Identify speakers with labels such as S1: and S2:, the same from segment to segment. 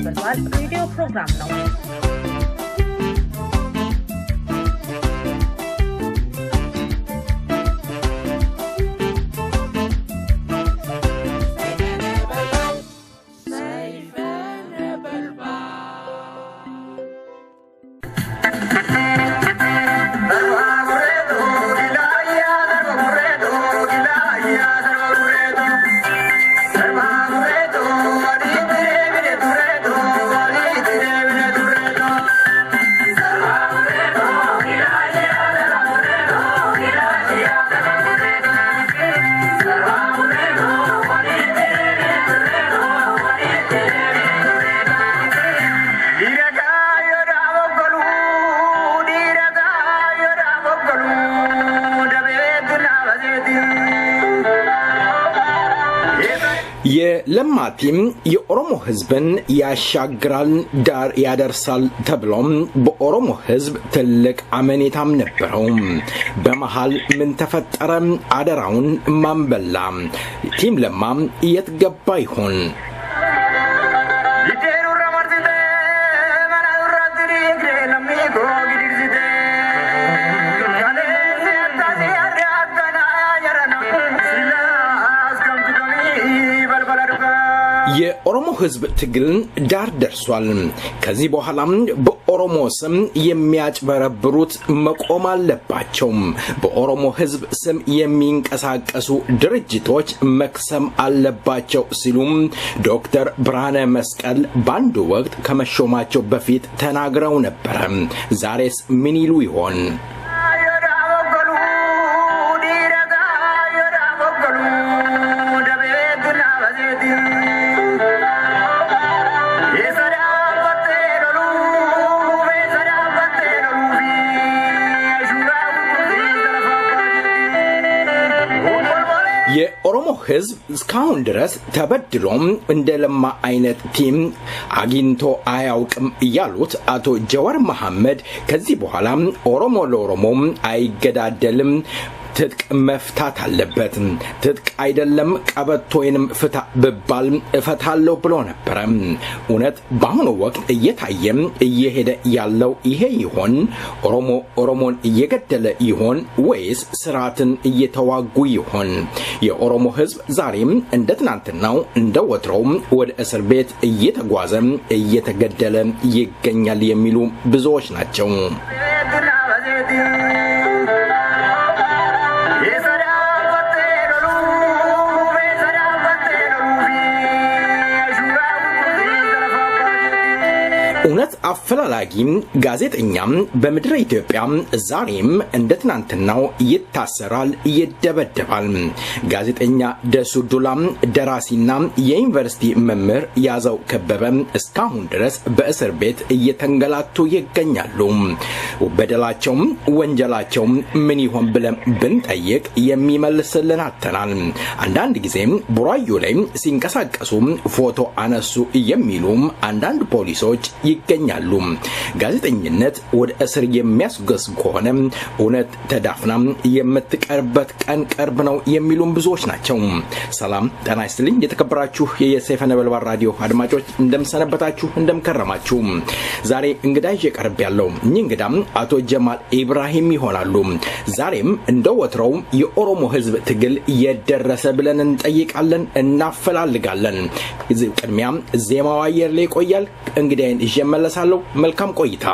S1: Nebelbal Radio program ነው የለማቲም የኦሮሞ ህዝብን ያሻግራል ዳር ያደርሳል ተብሎም በኦሮሞ ህዝብ ትልቅ አመኔታም ነበረው በመሃል ምን ተፈጠረ አደራውን ማንበላ ቲም ለማም የትገባ ይሆን የኦሮሞ ህዝብ ትግል ዳር ደርሷል ከዚህ በኋላም በኦሮሞ ስም የሚያጭበረብሩት መቆም አለባቸው በኦሮሞ ህዝብ ስም የሚንቀሳቀሱ ድርጅቶች መክሰም አለባቸው ሲሉም ዶክተር ብርሃነ መስቀል ባንዱ ወቅት ከመሾማቸው በፊት ተናግረው ነበር ዛሬስ ምን ይሉ ይሆን የኦሮሞ ህዝብ እስካሁን ድረስ ተበድሎም እንደለማ አይነት ቲም አግኝቶ አያውቅም ያሉት አቶ ጀዋር መሐመድ ከዚህ በኋላ ኦሮሞ ለኦሮሞ አይገዳደልም ትጥቅ መፍታት አለበት ትጥቅ አይደለም ቀበቶይንም ፍታ በባል እፈታለሁ ብሎ ነበር እውነት በአሁኑ ወቅት እየታየም እየሄደ ያለው ይሄ ይሆን ኦሮሞን እየገደለ ይሆን ወይስ ስርዓትን እየተዋጉ ይሆን የኦሮሞ ህዝብ ዛሬም እንደትናንትናው እንደወትሮው ወደ እስር ቤት እየተጓዘ እየተገደለ ይገኛል የሚሉ ብዙዎች ናቸው እውነት አፈላላጊም ጋዜጠኛም በመድረ ኢትዮጵያ ዛሬም እንደትናንትናው ይታሰራል ይደበደባል ጋዜጠኛ ደሱ ዱላም ደራሲና የዩኒቨርሲቲ መምህር ያዘው ከበበ እስካሁን ድረስ በእስር ቤት እየተንገላቱ ይገኛሉ በደላቸው ወንጀላቸው ምን ይሆን ብለን ብንጠይቅ የሚመልስልን አጥተናል አንዳንድ ጊዜ ቡራዩ ላይ ሲንቀሳቀሱ ፎቶ አነሱ የሚሉ አንዳንድ ፖሊሶች ይገኛሉ ጋዜጠኝነት ወደ እስር የሚያስገስ ከሆነ እውነት ተዳፍና የምትቀርበት ቀን ቀርብ ነው የሚሉም ብዙዎች ናቸው ሰላም ጤና ይስጥልኝ የተከበራችሁ የሰይፈ ነበልባል ራዲዮ አድማጮች እንደምሰነበታችሁ እንደምከረማችሁ ዛሬ እንግዳይ የቀርብ ያለው እንግዳም አቶ ጀማል ኢብራሂም ይሆናሉ ዛሬም እንደወትሮው የኦሮሞ ህዝብ ትግል የደረሰ ብለን እንጠይቃለን እናፈላልጋለን ቅድሚያ ዜማው አየር ላይ ቆያል እንግዳይን ይመለሳለሁ መልካም ቆይታ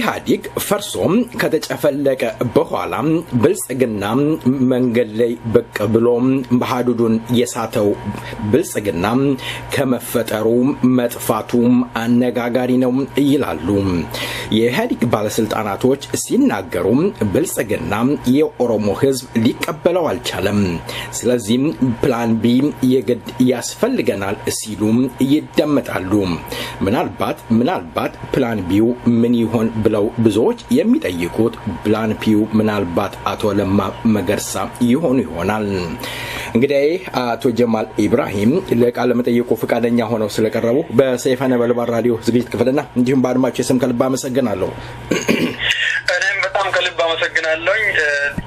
S1: ኢህአዲግ ፈርሶም ከተጨፈለቀ በኋላ ብልጽግና መንገድ ላይ በቅ ብሎም በሐዱዱን የሳተው ብልጽግና ከመፈጠሩ መጥፋቱም አነጋጋሪ ነው ይላሉ። የኢህአዲግ ባለስልጣናቶች ሲናገሩ ብልጽግና የኦሮሞ ህዝብ ሊቀበለው አልቻለም። ስለዚህ ፕላን ቢ የግድ ያስፈልገናል ሲሉ ይደመጣሉ። ምናልባት ፕላን ቢው ምን ይሆን ብለው ብዙዎች የሚጠይቁት ፕላን ቢው ምናልባት አቶ ለማ መገርሳ ይሆናል። እንግዲህ አቶ ጀማል ኢብራሂም ለቃለ መጠይቁ ፈቃደኛ ሆነው ስለቀረቡ በሰይፈ ነበልባል ራዲዮ ዝግጅት ክፍልና እንዲሁም በአድማጮች ስም ከልብ አመሰግናለሁ።
S2: እኔም በጣም ከልብ አመሰግናለሁ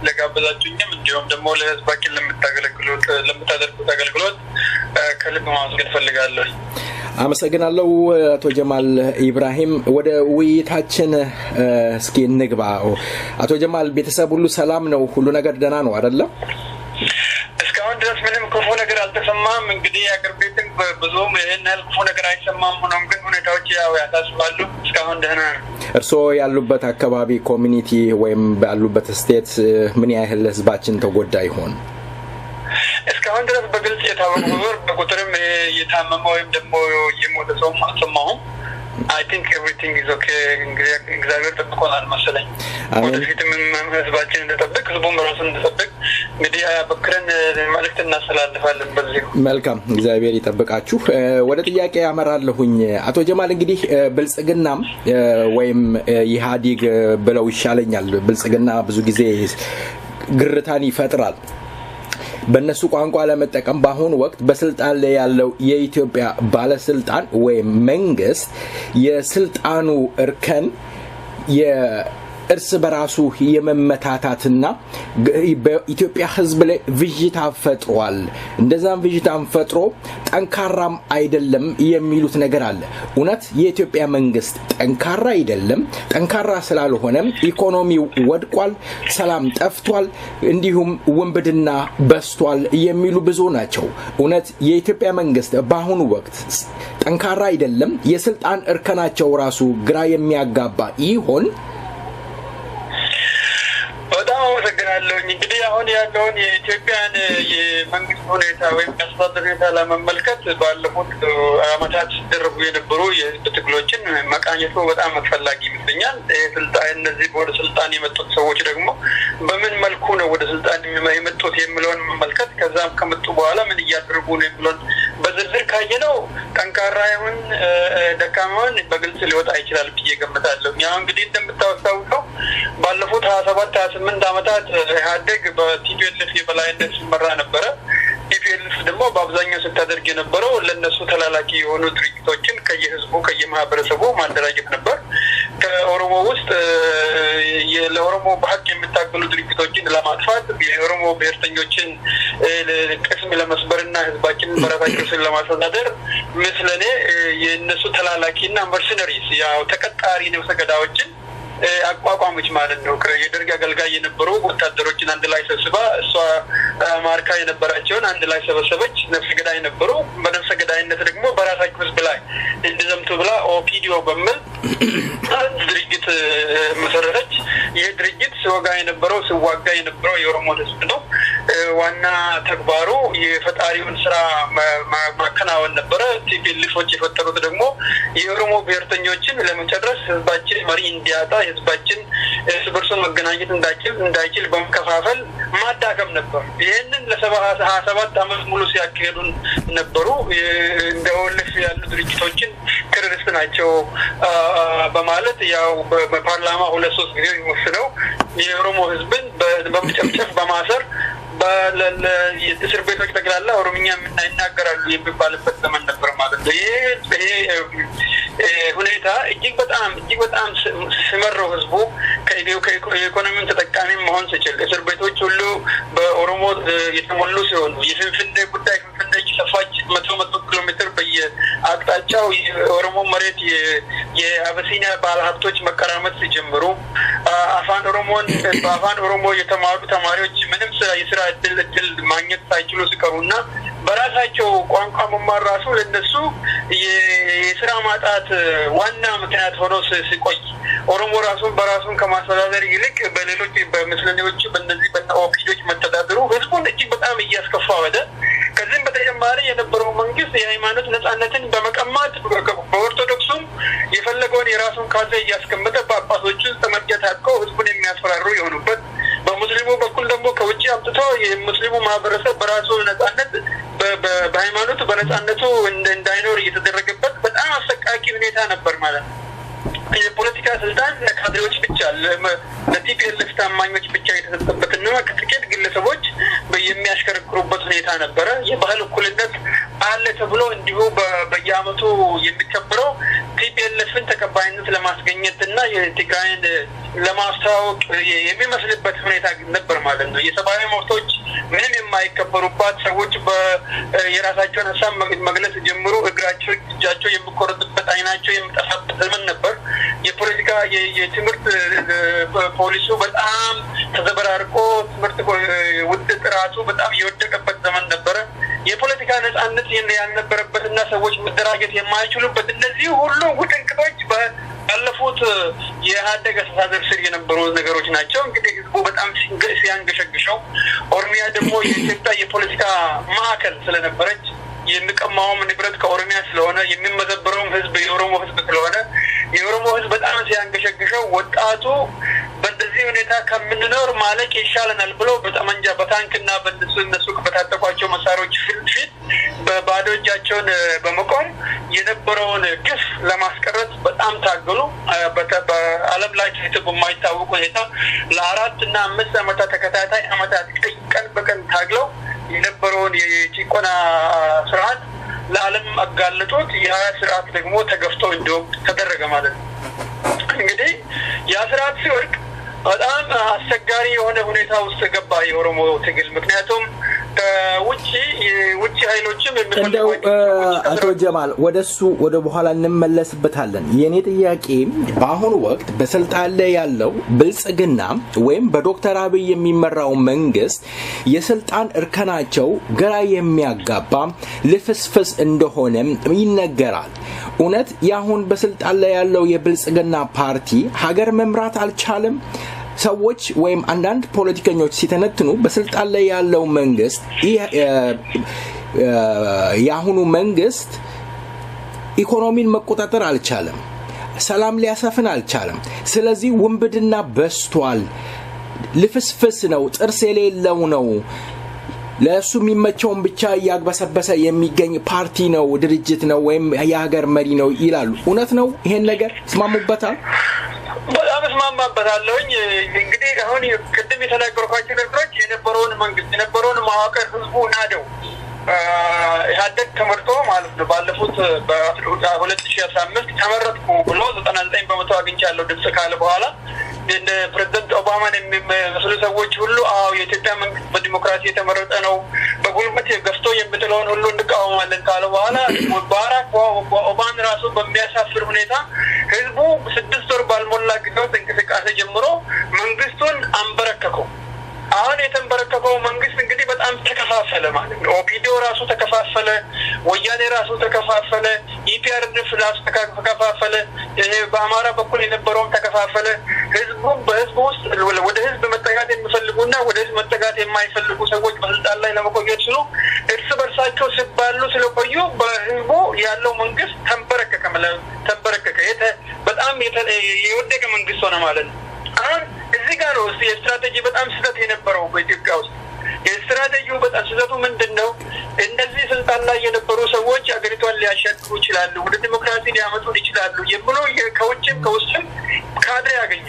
S2: ለጋበዛችሁኝም እንዲሁም ደግሞ ለህዝባችን ለምታደርጉት አገልግሎት ከልብ ማመስገን ፈልጋለሁ።
S1: አመሰግናለሁ አቶ ጀማል ኢብራሂም። ወደ ውይይታችን እስኪ እንግባ። አቶ ጀማል ቤተሰብ ሁሉ ሰላም ነው? ሁሉ ነገር ደህና ነው አይደል?
S2: እስካሁን ድረስ ምንም ክፉ ነገር አልተሰማም። እንግዲህ አገር ቤትም ብዙም ይሄን ያህል ክፉ ነገር አይሰማም። ሆኖም ግን ሁኔታዎች ያው ያሳስባሉ። እስካሁን ደህና ነው።
S1: እርስዎ ያሉበት አካባቢ ኮሚኒቲ ወይም ባሉበት ስቴት ምን ያህል ህዝባችን ተጎዳ ይሆን?
S2: እስካሁን ድረስ በግልጽ የታወቀው በቁጥርም የታመመ ወይም ደግሞ የሞተ ሰው አልሰማሁም። I think everything is okay. እግዚአብሔር ጠብቆናል መሰለኝ። ወደፊትም ህዝባችን እንደጠብቅ ህዝቡም ራሱን እንደጠብቅ እንግዲህ በክረን መልእክት እናስተላልፋለን። በዚህ
S1: መልካም እግዚአብሔር ይጠብቃችሁ። ወደ ጥያቄ ያመራለሁኝ። አቶ ጀማል እንግዲህ ብልጽግናም ወይም ኢህአዲግ ብለው ይሻለኛል። ብልጽግና ብዙ ጊዜ ግርታን ይፈጥራል። በእነሱ ቋንቋ ለመጠቀም በአሁኑ ወቅት በስልጣን ላይ ያለው የኢትዮጵያ ባለስልጣን ወይም መንግስት የስልጣኑ እርከን የእርስ በራሱ የመመታታትና በኢትዮጵያ ህዝብ ላይ ቪዥታ ፈጥሯል። እንደዛም ቪዥታን ፈጥሮ ጠንካራም አይደለም የሚሉት ነገር አለ። እውነት የኢትዮጵያ መንግስት ጠንካራ አይደለም? ጠንካራ ስላልሆነ ኢኮኖሚው ወድቋል፣ ሰላም ጠፍቷል፣ እንዲሁም ወንብድና በስቷል የሚሉ ብዙ ናቸው። እውነት የኢትዮጵያ መንግስት በአሁኑ ወቅት ጠንካራ አይደለም? የስልጣን እርከናቸው ራሱ ግራ የሚያጋባ ይሆን?
S2: በጣም አመሰግናለሁ። እንግዲህ አሁን ያለውን የኢትዮጵያን የመንግስት ሁኔታ ወይም የአስተዳደር ሁኔታ ለመመልከት ባለፉት አመታት ሲደረጉ የነበሩ የትግሎችን መቃኘቱ በጣም አስፈላጊ ይመስለኛል። እነዚህ ወደ ስልጣን የመጡት ሰዎች ደግሞ በምን መልኩ ነው ወደ ስልጣን የመጡት የሚለውን መመልከት፣ ከዛም ከመጡ በኋላ ምን እያደረጉ ነው የሚለውን በዝርዝር ካየነው ጠንካራ ይሁን ደካማውን በግልጽ ሊወጣ ይችላል ብዬ ገምታለሁ። ያው እንግዲህ እንደምታውቀው ባለፉት 28 አመታት ኢህአዴግ በቲፒኤልኤፍ የበላይነት ሲመራ ነበረ። ቲፒኤልኤፍ ደግሞ በአብዛኛው ስታደርግ የነበረው ለነሱ ተላላኪ የሆኑ ድርጅቶችን ከየህዝቡ ከየማህበረሰቡ ማደራጀት ነበር። ከኦሮሞ ውስጥ ለኦሮሞ በሀቅ የሚታገሉ ድርጅቶችን ለማጥፋት የኦሮሞ ብሔርተኞችን ቅስም ለመስበርና ህዝባችንን በራሳቸው ስር ለማስተዳደር ምስለኔ የነሱ ተላላኪና መርሰነሪስ ያው ተቀጣሪ ነፍሰ ገዳዮችን አቋቋሞች ማለት ነው። የደርግ አገልጋይ የነበሩ ወታደሮችን አንድ ላይ ሰብስባ እሷ ማርካ የነበራቸውን አንድ ላይ ሰበሰበች። ነፍሰ ገዳይ ነበሩ። በነፍሰ ገዳይነት ደግሞ በራሳቸው ህዝብ ላይ እንደዘምቱ ብላ ኦፒዲዮ በሚል ድርጅት መሰረተች። ይህ ድርጅት ሲዋጋ የነበረው የኦሮሞ ህዝብ ነው። ዋና ተግባሩ የፈጣሪውን ስራ ማከናወን ነበረ። ቲፒኤልኤፎች የፈጠሩት ደግሞ የኦሮሞ ብሔርተኞችን ለመጨረስ ህዝባችን መሪ እንዲያጣ ህዝባችን እርስ በርሱን መገናኘት እንዳይችል በመከፋፈል ማዳከም ነበር። ይህንን ለ27 አመት ሙሉ ሲያካሄዱ ነበሩ። እንደ ኦልፍ ያሉ ድርጅቶችን ክርክር ናቸው በማለት ያው በፓርላማ 2-3 ጊዜ ወስነው የኦሮሞ ህዝብን በመጨፍጨፍ በማሰር በእስር ቤቶች ጠቅላላ ኦሮምኛ ይናገራሉ የሚባልበት ዘመን ነበር ማለት ነው። ይሄ ሁኔታ እጅግ በጣም ሲመረው ህዝቡ ከኢኮኖሚውን ተጠቃሚ መሆን ሲችል እስር ቤቶች ሁሉ በኦሮሞ የተሞሉ ሲሆኑ የፍንፍኔ ጉዳይ ፍንፍኔ ሰፋች 100 ኪሎ ሜትር በየአቅጣጫው የኦሮሞ መሬት የአበሲኒያ ባለሀብቶች መከራመት ሲጀምሩ በአፋን ኦሮሞ የተማሩ ተማሪዎች ምንም የስራ እድል ማግኘት ሳይችሉ ሲቀሩና በራሳቸው ቋንቋ መማር ራሱ ለነሱ የሥራ ማጣት ዋና ምክንያት ሆኖ ሲቆይ ኦሮሞ ራሱን በራሱን ከማስተዳደር ይልቅ በሌሎች በመስለኔዎች በእነዚህ በኦፊሶች መተዳደሩ ህዝቡን እጅግ በጣም እያስከፋ ወደ ከዚህም በተጨማሪ የነበረው መንግስት የሃይማኖት ነጻነትን በመቀማት በኦርቶዶክሱም የፈለገውን የራሱን ካድሬ እያስቀመጠ ጳጳሶቹን ተመጀታቀው ህዝቡን የሚያስፈራሩ የሆኑበት በሙስሊሙ በኩል ደግሞ ከውጪ አምጥቶ የሙስሊሙ ማህበረሰብ በራሱ ነጻነት በሃይማኖት በነጻነቱ እንዳይኖር እየተደረገበት በጣም አሰቃቂ ሁኔታ ነበር ማለት ነው። የፖለቲካ ስልጣን ለካድሬዎች ብቻ ለቲፒኤልኤፍ ታማኞች ብቻ የተሰጠበትና ከጥቂት ግለሰቦች የሚያሽከረክሩበት ሁኔታ ነበረ። የባህል እኩልነት አለ ተብሎ እንዲሁ በየዓመቱ የሚከበረው ቲፒኤልኤፍን ተቀባይነት ለማስገኘትና የትግራይን ለማስተዋወቅ የሚመስልበት ሁኔታ ነበር ማለት ነው። የሰብአዊ መብቶች ምንም የማይከበሩባት ሰዎች የራሳቸውን ሀሳብ መግለጽ ጀምሮ እግራቸው እጃቸው የሚቆረጥበት አይናቸው የሚጠፋበት ዘመን ነበር። የፖለቲካ የትምህርት ፖሊሱ በጣም ተዘበራርቆ ትምህርት ውጤት ጥራቱ በጣም የወደቀበት ዘመን ነበረ። የፖለቲካ ነጻነት ያልነበረበትና ሰዎች መደራጀት የማይችሉበት እነዚህ ሁሉ ውጥንቅጦች ባለፉት የኢህአዴግ አስተዳደር ስር የነበሩ ነገሮች ናቸው። እንግዲህ ህዝቡ በጣም ሲያንገሸግሸው ኦሮሚያ ደግሞ የኢትዮጵያ የፖለቲካ ማዕከል ስለነበረች የሚቀማውም ንብረት ከኦሮሚያ ስለሆነ የሚመዘበረውም ህዝብ የኦሮሞ ህዝብ ስለሆነ የኦሮሞ ህዝብ በጣም ሲያንገሸግሸው ወጣቱ በእንደዚህ ሁኔታ ከምንኖር ማለቅ ይሻለናል ብሎ በጠመንጃ በታንክና በእነሱ በታጠቋቸው መሳሪያዎች ፊት በባዶ እጃቸውን በመቆም የነበረውን ግፍ ለማስቀረት በጣም ታገሉ። በዓለም ላይ ታይቶ በማይታወቅ ሁኔታ ለ4 እና 5 ዓመታት ተከታታይ ዓመታት ቀን በቀን ታግለው የነበረውን የጭቆና ስርዓት ለዓለም አጋለጦት ያ ስርዓት ደግሞ ተገፍቶ እንዲወድቅ ተደረገ ማለት ነው። እንግዲህ ያ ስርዓት ሲወድቅ በጣም አስቸጋሪ የሆነ ሁኔታ ውስጥ ገባ የኦሮሞ ትግል። ምክንያቱም ውጪ ኃይሎችም
S1: እንደው አቶ ጀማል ወደ በኋላ እንመለስበታለን። የኔ ጥያቄ በአሁኑ ወቅት በስልጣን ላይ ያለው ብልጽግና ወይም በዶክተር አብይ የሚመራው መንግስት የስልጣን እርከናቸው ግራ የሚያጋባ ልፍስፍስ እንደሆነ ይነገራል። እውነት ያሁን በስልጣን ላይ ያለው የብልጽግና ፓርቲ ሀገር መምራት አልቻለም? ሰዎች ወይም አንዳንድ ፖለቲከኞች ሲተነትኑ በስልጣን ላይ ያለው መንግስት ያሁኑ መንግስት ኢኮኖሚን መቆጣጠር አልቻለም፣ ሰላም ሊያሰፍን አልቻለም። ስለዚህ ውንብድና በስቷል፣ ልፍስፍስ ነው፣ ጥርስ የሌለው ነው፣ ለሱ የሚመቸውን ብቻ ያግበሰበሰ የሚገኝ ፓርቲ ነው፣ ድርጅት ነው ወይም የሀገር መሪ ነው ይላሉ። እውነት ነው? ይሄን ነገር ስማሙበታል?
S2: በጣም እስማማበታለሁኝ። እንግዲህ አሁን ቅድም የተናገርኳቸው ነገሮች የነበረውን መንግስት የነበረውን መዋቅር ህዝቡ ናደው ኢህአዴግ ተመርጦ ማለት ነው ባለፉት በ2015 ተመረጥኩ ብሎ 99% አግኝቻለሁ ድምጽ ካለ በኋላ እንደ ፕሬዝዳንት ኦባማን የሚመስሉ ሰዎች ሁሉ የኢትዮጵያ መንግስት በዲሞክራሲ የተመረጠ ነው በጉልበት ገፍቶ የሚጥለውን ሁሉ እንቃወማለን ካለ በኋላ ባራክ ኦባማ ራሱ በሚያሳፍር ሁኔታ ህዝቡ 6 ወር ባልሞላ ጊዜ እንቅስቃሴ ጀምሮ መንግስቱን አንበረከከው። አሁን የተንበረከከው መንግስት እንግዲህ በጣም ተከፋፈለ ማለት ነው። ኦፒዲዮ ራሱ ተከፋፈለ፣ ወያኔ ራሱ ተከፋፈለ፣ ኢፒአርዲኤፍ ራሱ ተከፋፈለ፣ በአማራ በኩል የነበረውም ተከፋፈለ። በህዝቡ ውስጥ ወደ ህዝብ መጠጋት የሚፈልጉና ወደ ህዝብ መጠጋት የማይፈልጉ ሰዎች በስልጣን ላይ ለመቆየት ሲሉ እርስ በርሳቸው ሲባሉ ስለቆዩ በህዝቡ ያለው መንግስት ተንበረከከ። በጣም የወደቀ መንግስት ሆነ ማለት ነው። አሁን እዚህ ጋር ነው የስትራቴጂ በጣም ስህተት የነበረው በኢትዮጵያ ውስጥ። የስትራቴጂው በጣም ስህተቱ ምንድነው? እነዚህ ስልጣን ላይ የነበሩ ሰዎች አገሪቷን ሊያሻግሩ ይችላሉ፣ ወደ ዲሞክራሲ ሊያመጡ ይችላሉ የሚሉ ከውጭም ከውስጥም ካድሬ ያገኙ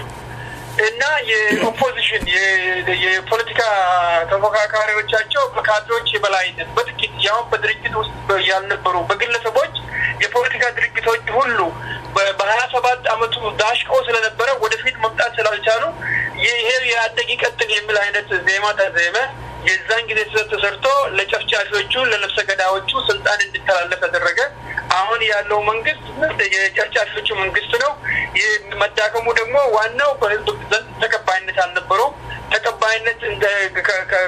S2: እና የኦፖዚሽን የፖለቲካ ተፎካካሪዎቻቸው በካድሬዎች የበላይነት በጥቂት ያው በድርጅት ውስጥ ያልነበሩ በግለሰቦች የፖለቲካ ድርጅቶች ሁሉ በ27 ዓመቱ ዳሽቀው ስለነበረ ወደፊት መምጣት ስላልቻሉ ይሄ የአደግ ይቀጥል የሚል አይነት ዜማ ተዜመ። የዛን ጊዜ ተሰርቶ ለጨፍጫፊዎቹ ለነፍሰ ገዳዮቹ ስልጣን እንዲተላለፍ ተደረገ። አሁን ያለው መንግስት የጨፍጫፊዎቹ መንግስት ነው። የመዳከሙ ደግሞ ዋናው በህዝብ ዘንድ ተቀባይነት አልነበረው። ተቀባይነት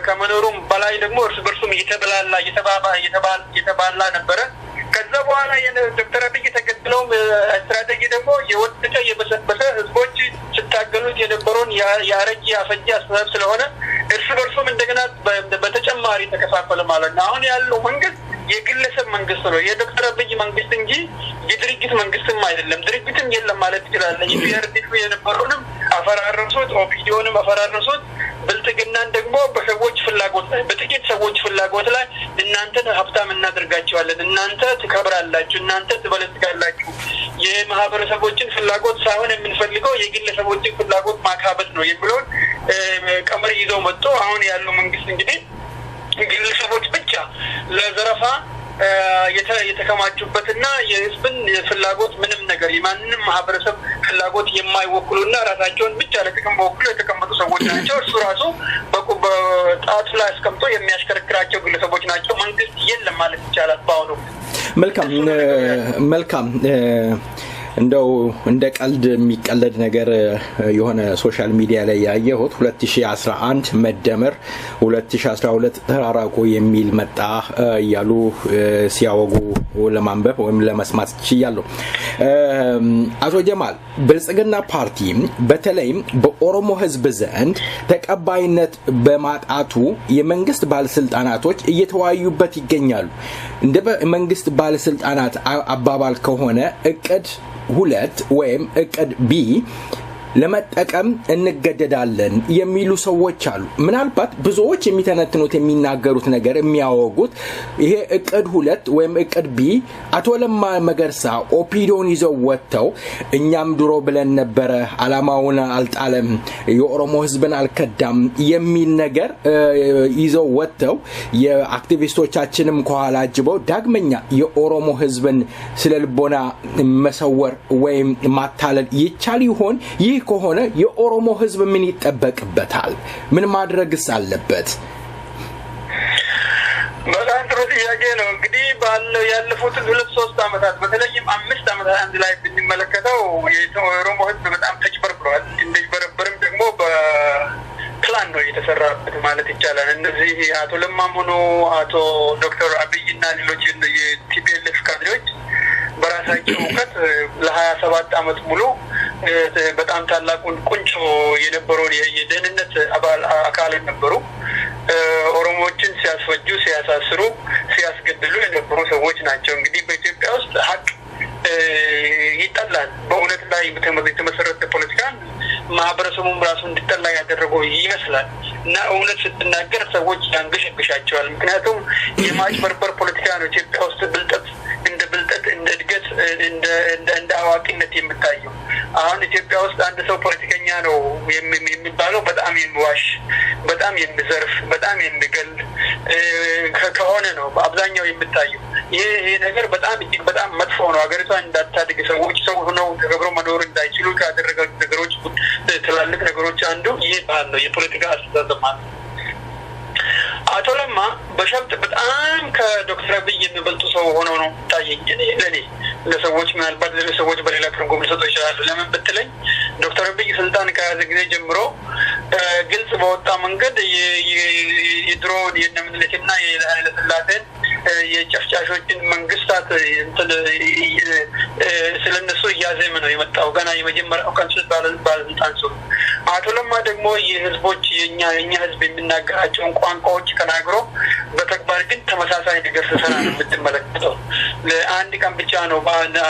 S2: ከመኖሩም በላይ ደግሞ እርስ በርሱም እየተባላ ነበረ ከዛ በኋላ የዶክተር አብይ ተከትለው ስትራቴጂ ደግሞ የወደቀ የበሰበሰ ህዝቦች ሲታገሉት የነበረውን ያረጅ ያፈጀ አስተሳሰብ ስለሆነ እርስ በርሱም እንደገና በተጨማሪ ተከፋፈለ ማለት ነው አሁን ያለው መንግስት የግለሰብ መንግስት ነው የዶክተር አብይ መንግስት እንጂ የድርጅት መንግስትም አይደለም ድርጅትም የለም ማለት ይችላል የፒአርዲኤፍ የነበረውንም አፈራረሱት ኦፒዲዮንም አፈራረሱት ብልጥግናን ደግሞ በሰዎች ፍላጎት ላይ በጥቂት ሰዎች ፍላጎት ላይ እናንተ ሀብታም እናደርጋቸዋለን እናንተ ትከብራላችሁ እናንተ ትበለጽጋላችሁ የማህበረሰቦችን ፍላጎት ሳይሆን የምንፈልገው የግለሰቦችን ፍላጎት ማካበት ነው የሚለው ቀመር ይዘው መጥቶ አሁን ያለው መንግስት እንግዲህ ግለሰቦች ብቻ ለዘረፋ የተከማቹበትና የህዝብን ፍላጎት ምንም ነገር የማንንም ማህበረሰብ ፍላጎት የማይወክሉና ራሳቸውን ብቻ ለጥቅም ወክለው የተቀመጡ ሰዎች ናቸው እሱ ራሱ በጣት ላይ አስቀምጦ የሚያሽከረክራቸው ግለሰቦች ናቸው መንግስት የለም ማለት ይቻላል ባውኑ መልካም እንደው እንደ ቀልድ የሚቀለድ ነገር የሆነ ሶሻል ሚዲያ ላይ ያየሁት 2011 መደመር 2012 ተራራቆ የሚል መጣ ያሉ ሲያወጉ ለማንበብ ወይም ለመስማት ይችላል አቶ ጀማል ብልጽግና ፓርቲ በተለይም በኦሮሞ ህዝብ ዘንድ ተቀባይነት በማጣቱ የመንግስት ባለስልጣናቶች እየተዋዩበት ይገኛሉ እንደ መንግስት ባለስልጣናት አባባል ከሆነ እቅድ 2 ወይም እቅድ ቢ ለመጠቀም እንገደዳለን የሚሉ ሰዎች አሉ ምናልባት ብዙዎች የሚተነትኑት የሚናገሩት ነገር የሚያወጉት ይሄ እቅድ 2 ወይም እቅድ ቢ አቶ ለማ መገርሳ ኦፒዲዮን ይዘው ወጥተው እኛም ድሮ ብለን ነበር አላማውን አልጣለም የኦሮሞ ህዝብን አልከዳም የሚል ነገር ይዘው ወጥተው የአክቲቪስቶቻችንም ከኋላ አጅበው ዳግመኛ የኦሮሞ ህዝብን ስለልቦና መሰወር ወይም ማታለል ይቻል ይሆን ይህ ከሆነ የኦሮሞ ህዝብ ምን ይጠበቅበታል ምን ማድረግስ አለበት በጣም ጥሩ ጥያቄ ነው እንግዲህ ባለው ያለፉት 2-3 አመታት በተለይም 5 አመታት አንድ ላይ ብንመለከተው የኦሮሞ ህዝብ በጣም ተጭበርብሯል እንደበረበርም ደግሞ በፕላን ነው የተሰራበት ማለት ይቻላል እነዚህ አቶ ለማሙኑ አቶ ዶክተር አብይና ሌሎች የቲፒኤልኤፍ ካድሬዎች በራሳቸው ወቅት ለ27 አመት ሙሉ በጣም ታላቁን ቁንጮ የነበረው የደህንነት አካል ነበሩ ኦሮሞዎችን ሲያስፈጁ ሲያሳስሩ ሲያስገድሉ የነበሩ ሰዎች ናቸው እንግዲህ በኢትዮጵያ ውስጥ ሀቅ ይጣላል በእውነት ላይ የተመሰረተ ፖለቲካን ማህበረሰቡም ራሱ እንዲጠላ ያደረገው ይመስላል እና እውነት ስትናገር ሰዎች ያንገሸግሻቸዋል ምክንያቱም የማጭበርበር ፖለቲካ ነው ኢትዮጵያ ውስጥ ብልጠት እንደ እድገት እንደ አዋቂነት የምታየው አሁን ኢትዮጵያ ውስጥ አንድ ሰው ፖለቲከኛ ነው የሚባለው በጣም የሚዋሽ በጣም የሚዘርፍ በጣም የሚገል ከሆነ ነው የምታየው ይሄ ነገር በጣም እጅግ በጣም መጥፎ ነው ሀገሪቷን እንዳታድግ ሰዎች ሰው ሆነው ተገብሮ መኖር እንዳይችሉ ካደረገው ነገሮች ትላልቅ ነገሮች አንዱ ይሄ ባህል ነው የፖለቲካ አስተሳሰብ ማለት አቶ ለማ በሸፍጥ በጣም ከዶክተር አብይ የሚበልጡ ሰው ሆኖ ነው ታየኝ ለኔ ለሰዎች ምናልባት ለሰዎች በሌላ ትርጉም ሊሰጡ ይችላሉ ለምን ብትለኝ ዶክተር አብይ ስልጣን ከያዘ ጊዜ ጀምሮ ግልጽ በወጣ መንገድ የድሮን የነምንለትና የኃይለሥላሴን የጨፍጫሾችን መንግስታት ስለነሱ እያዘመ ነው የመጣው ገና የመጀመሪያው ቀን ባለስልጣን ሰው አቶ ለማ ደግሞ የህዝቦች የኛ ህዝብ የሚናገራቸውን ቋንቋዎች ተናግሮ በተግባር ግን ተመሳሳይ ነገር ሲሰራ ነው የምትመለከተው ለአንድ ቀን ብቻ ነው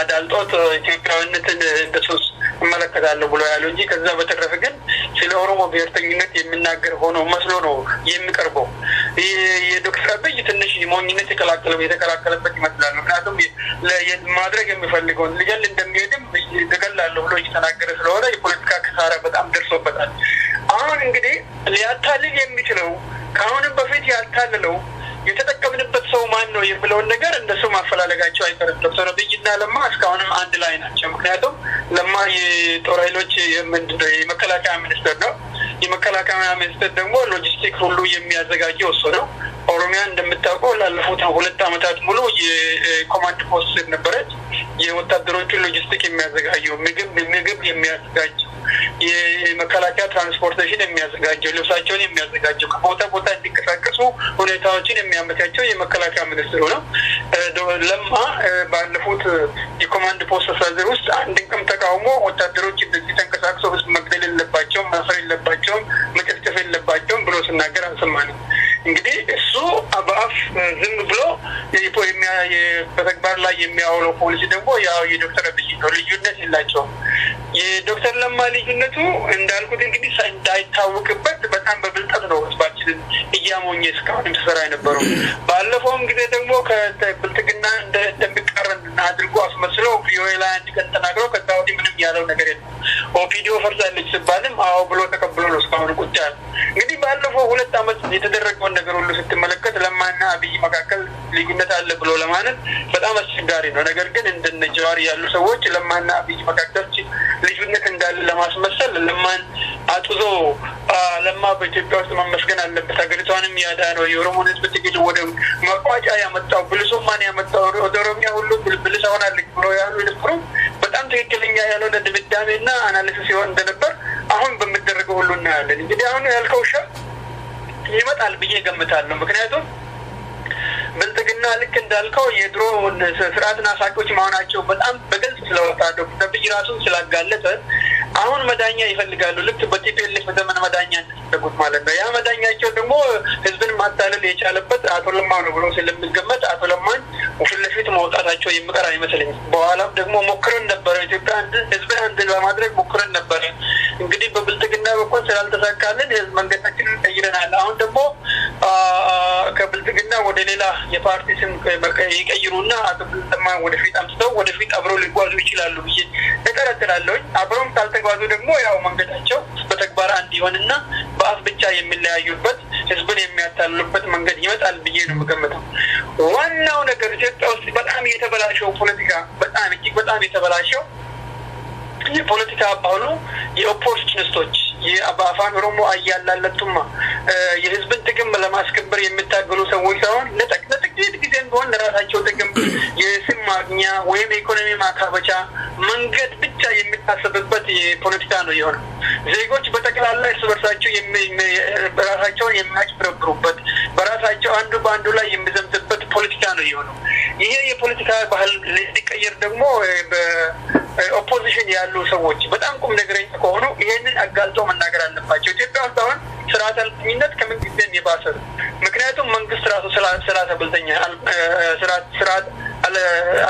S2: አዳልጦት ኢትዮጵያዊነትን እንደሱስ መለከታለሁ ብሎ ያለው እንጂ ከዛ በተረፈ ግን ስለ ኦሮሞ ብሔርተኝነት የሚናገር ሆኖ መስሎ ነው የሚቀርበው የዶክተር አብይ ትንሽ ሞኝነት የተከላከለበት ይመስላል ምክንያቱም ማድረግ የሚፈልገው ልጅል እንደሚሄድም ተገላለሁ ብሎ እየተናገረ ስለሆነ የፖለቲካ ክሳራ በጣም ደርሶበታል አሁን እንግዲህ ሊያታልል የሚችለው ካሁንም በፊት ያልታለለው የተጠቀምንበት ሰው ማን ነው የሚለውን ነገር እንደሱ ማፈላለጋቸው አይቀርም ዶክተር አብይና ለማ እስካሁንም አንድ ላይ ናቸው ምክንያቱም ለማ የጦር ኃይሎች የመከላከያ ሚኒስትር ነው የመከላከያ ሚኒስትር ደግሞ ሎጂስቲክ ሁሉ የሚያዘጋጀው እሱ ነው ኦሮሚያ እንደምታውቀው ላለፉት 2 አመታት ሙሉ የኮማንድ ፖስት ነበረች የወታደሮቹን ሎጂስቲክ የሚያዘጋጀው ምግብ የሚያዘጋጅ የመከላከያ ትራንስፖርቴሽን የሚያዘጋጀው ልብሳቸውን የሚያዘጋጀው ከቦታ ቦታ እንዲንቀሳቀሱ ሁኔታዎችን የሚያመቻቸው የመከላከያ ሚኒስትሩ ነው። ለማ ባለፉት የኮማንድ ፖስት አስተዳደር ውስጥ አንድን ቀን ተቃውሞ ወታደሮች እንደዚህ ተንቀሳቅሰው ህዝብ መግደል የለባቸውም፣ ማሰር የለባቸውም፣ መጨፍጨፍ የለባቸውም ብሎ ሲናገር አልሰማንም። እንግዲህ እሱ በአፍ ዝም ብሎ በተግባር ላይ የሚያውለው ፖሊሲ ደግሞ ያው የዶክተር አብይ ነው። ልዩነት የላቸውም። የዶክተር ለማ ልዩነቱ እንዳልኩት እንግዲህ እንዳይታወቅበት በጣም በብልጠት ነው ህዝባችንን እያሞኘ እስካሁን ተሰራ የነበረው። ባለፈውም ጊዜ ደግሞ ከብልጥግና እንደሚቃረን አድርጎ አስመስለው ቪኦኤ ላይ አንድ ቀን ተናግረው ከዛ ወዲህ ምንም ያለው ነገር የለም። ኦፒዲዮ ፈርሳለች ሲባልም አዎ ብሎ ተቀብሎ ነው እስካሁን ቁጭ ያለው። እንግዲህ ባለፈው 2 ዓመት የተደረገውን ነገር ሁሉ ስትመለከት ለማና አብይ መካከል ልዩነት አለ ብሎ ለማለት በጣም አስቸጋሪ ነው። ነገር ግን እንደነ ጀዋር ያሉ ሰዎች ለማና አብይ መካከል ልዩነት እንዳለ ለማስመሰል ለማን አጥዞ ለማ በኢትዮጵያ ውስጥ መመስገን አለበት፣ ሀገሪቷንም ያዳነው የኦሮሞን ህዝብ ትግል ወደ መቋጫ ያመጣው ብልሱማን ያመጣው ኦሮሚያ ሁሉ ብልስ ሆናለች ብሎ ያሉ ልፍሩ በጣም ትክክለኛ ያለው ድምዳሜና አናሊሲስ ሲሆን እንደነበር አሁን በሚደረገው ሁሉ እናያለን። እንግዲህ አሁን ያልከው ይመጣል ብዬ ገምታለሁ። ምክንያቱም ብልጥግና ልክ እንዳልከው የድሮ ስርዓት ናፋቂዎች መሆናቸው በጣም በግልጽ ስለወጣ ዶክተር አብይ ራሱን ስላጋለጠ አሁን መዳኛ ይፈልጋሉ። ልክ በቲፒኤልኤፍ ዘመን መዳኛ እንደተደረጉት ማለት ነው። ያ መዳኛቸው ደግሞ ህዝብን ማታለል የቻለበት አቶ ለማ ነው ብሎ ስለሚገመት አቶ ለማን ፊት ለፊት ማውጣታቸው የሚቀር አይመስለኝም። በኋላም ደግሞ ሞክረን ነበረ፣ ኢትዮጵያ ህዝብን አንድ ለማድረግ ሞክረን ነበረ። እንግዲህ በብልጥግና በኩል ስላልተሳካልን ህዝብ መንገዳችንን ቀይረናል። አሁን ደግሞ ከብልጥግና ወደ ሌላ የፓርቲ ስም ይቀይሩና አቶ ለማ ወደፊት አምስተው ወደፊት አብረው ሊጓዙ ይችላሉ ብዬ እጠረጥራለሁ። አብረውም ካልተጓዙ ደግሞ ያው መንገዳቸው በተግባር አንድ ይሆንና በአፍ ብቻ የሚለያዩበት ህዝብን የሚያታልሉበት መንገድ ይመጣል ብዬ ነው የምገምተው። ዋናው ነገር ኢትዮጵያ ውስጥ በጣም የተበላሸው ፖለቲካ በጣም እጅግ በጣም የተበላሸው የፖለቲካ አባሉ የኦፖርቹኒስቶች የአባፋን ኦሮሞ አያላለቱማ የህዝብን ጥቅም ለማስከበር የሚታገሉ ሰዎች ሳይሆን ለጥቂት ጊዜ ቢሆን ለራሳቸው ጥቅም የስም ማግኛ ወይም ኢኮኖሚ ማካበቻ መንገድ ብቻ የሚታሰብበት የፖለቲካ ነው የሆነው። ዜጎች በጠቅላላ እርስ በርሳቸው በራሳቸውን የሚያጭበረብሩበት በራሳቸው አንዱ በአንዱ ላይ የሚዘምትበት ፖለቲካ ነው የሆነው። ይሄ የፖለቲካ ባህል ሊቀየር ደግሞ ኦፖዚሽን ያሉ ሰዎች በጣም ቁም ነገረኛ ከሆኑ ይሄንን አጋልጦ መናገር አለባቸው። ኢትዮጵያ ውስጥ አሁን ስርዓተ አልበኝነት ከምን ጊዜም የባሰ ነው። ምክንያቱም መንግስት ራሱ ስርዓተ አልበኛ ስርዓት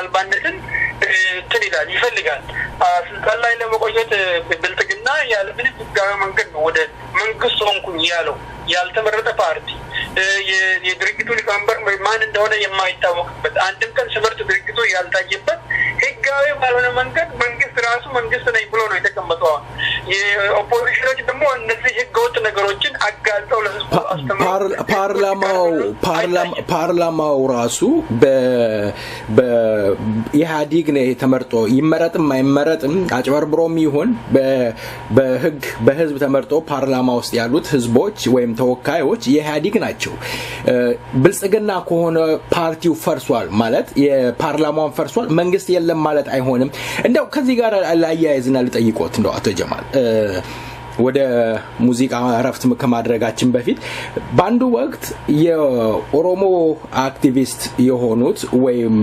S2: አልባነትን ይላል ይፈልጋል። ስልጣን ላይ ለመቆየት ብልጥግና ያለ ምንም ህጋዊ መንገድ ነው ወደ መንግስት ሆንኩኝ ያለው። ያልተመረጠ ፓርቲ የድርጅቱ ሊቀመንበር ማን እንደሆነ የማይታወቅበት አንድም ቀን ስምርት ድርጅቱ ያልታየበት ህጋዊ ባልሆነ መንገድ መንግስት ራሱ መንግስት ነኝ ብሎ ነው የተቀመጠው። የኦፖዚሽኖች ደግሞ እነዚህ ህገወጥ ነገሮችን አጋልጠው ለህዝቡ ፓርላማው ራሱ
S1: በኢህአዲግ ነው ተመርጦ ይመረጥም አይመረጥም አጭበርብሮም ይሁን በህዝብ ተመርጦ ፓርላማ ውስጥ ያሉት ህዝቦች ወይም ተወካዮች የኢህአዲግ ናቸው። ብልጽግና ከሆነ ፓርቲው ፈርሷል ማለት የፓርላማውን ፈርሷል መንግስት የለም ማለት አይሆንም። እንደው ከዚህ ጋር ላያይዝና ልጠይቆት እንደው አቶ ጀማል ወደ ሙዚቃ ረፍት ከማድረጋችን በፊት በአንዱ ወቅት የኦሮሞ አክቲቪስት የሆኑት ወይም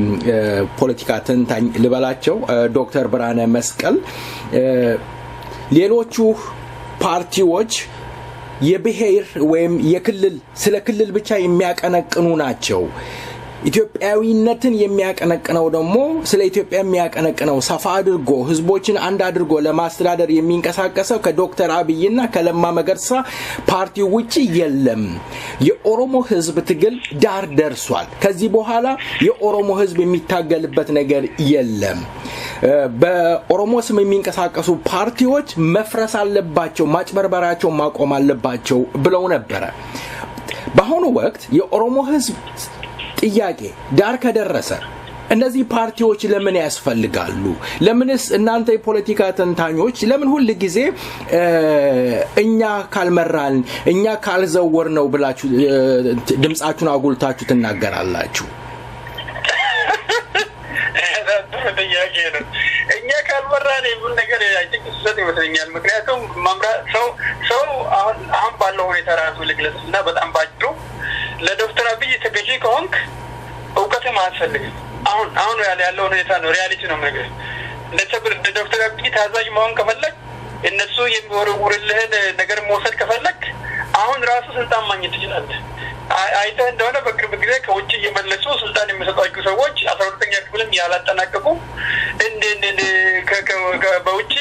S1: ፖለቲካ ተንታኝ ልበላቸው ዶክተር ብርሃነ መስቀል ሌሎቹ ፓርቲዎች የብሔር ወይም የክልል ስለ ክልል ብቻ የሚያቀነቅኑ ናቸው፣ ኢትዮጵያዊነትን የሚያቀነቅነው ደግሞ ስለ ኢትዮጵያ የሚያቀነቅነው ሰፋ አድርጎ ህዝቦችን አንድ አድርጎ ለማስተዳደር የሚንቀሳቀሰው ከዶክተር አብይና ከለማ መገርሳ ፓርቲው ውጪ የለም። የኦሮሞ ህዝብ ትግል ዳር ደርሷል። ከዚህ በኋላ የኦሮሞ ህዝብ የሚታገልበት ነገር የለም። በኦሮሞ ስም የሚንቀሳቀሱ ፓርቲዎች መፍረስ አለባቸው፣ ማጭበርበራቸው ማቆም አለባቸው ብለው ነበር። በአሁኑ ወቅት የኦሮሞ ህዝብ ጥያቄ ዳር ከደረሰ እነዚህ ፓርቲዎች ለምን ያስፈልጋሉ? ለምንስ እናንተ የፖለቲካ ተንታኞች ለምን ሁሉ ጊዜ እኛ ካልመራን እኛ ካልዘወር ነው ብላችሁ ድምጻችሁን አጉልታችሁ ትናገራላችሁ?
S2: እኛ ካልመራ ይመራል የሚል ነገር አይጥቅ ሰጥ ይመስለኛል ምክንያቱም መምራት ሰው አሁን ባለው ሁኔታ ራሱ ልግለጽና በጣም ባጭሩ ለዶክተር አብይ ተገዢ ከሆንክ እውቀት ማያስፈልግ አሁን ያለው ሁኔታ ነው ሪያሊቲ ነው ነገር ለዶክተር አብይ ታዛዥ መሆን ከፈለክ እነሱ የሚወርውርልህን ነገር መውሰድ ከፈለክ አሁን ራሱ ስልጣን ማግኘት ይችላል አይተህ እንደሆነ በቅርብ ጊዜ ከውጭ እየመለሱ ስልጣን የሚሰጣቸው ሰዎች 12ኛ ክፍልም ያላጠናቀቁ እንደ በውጭ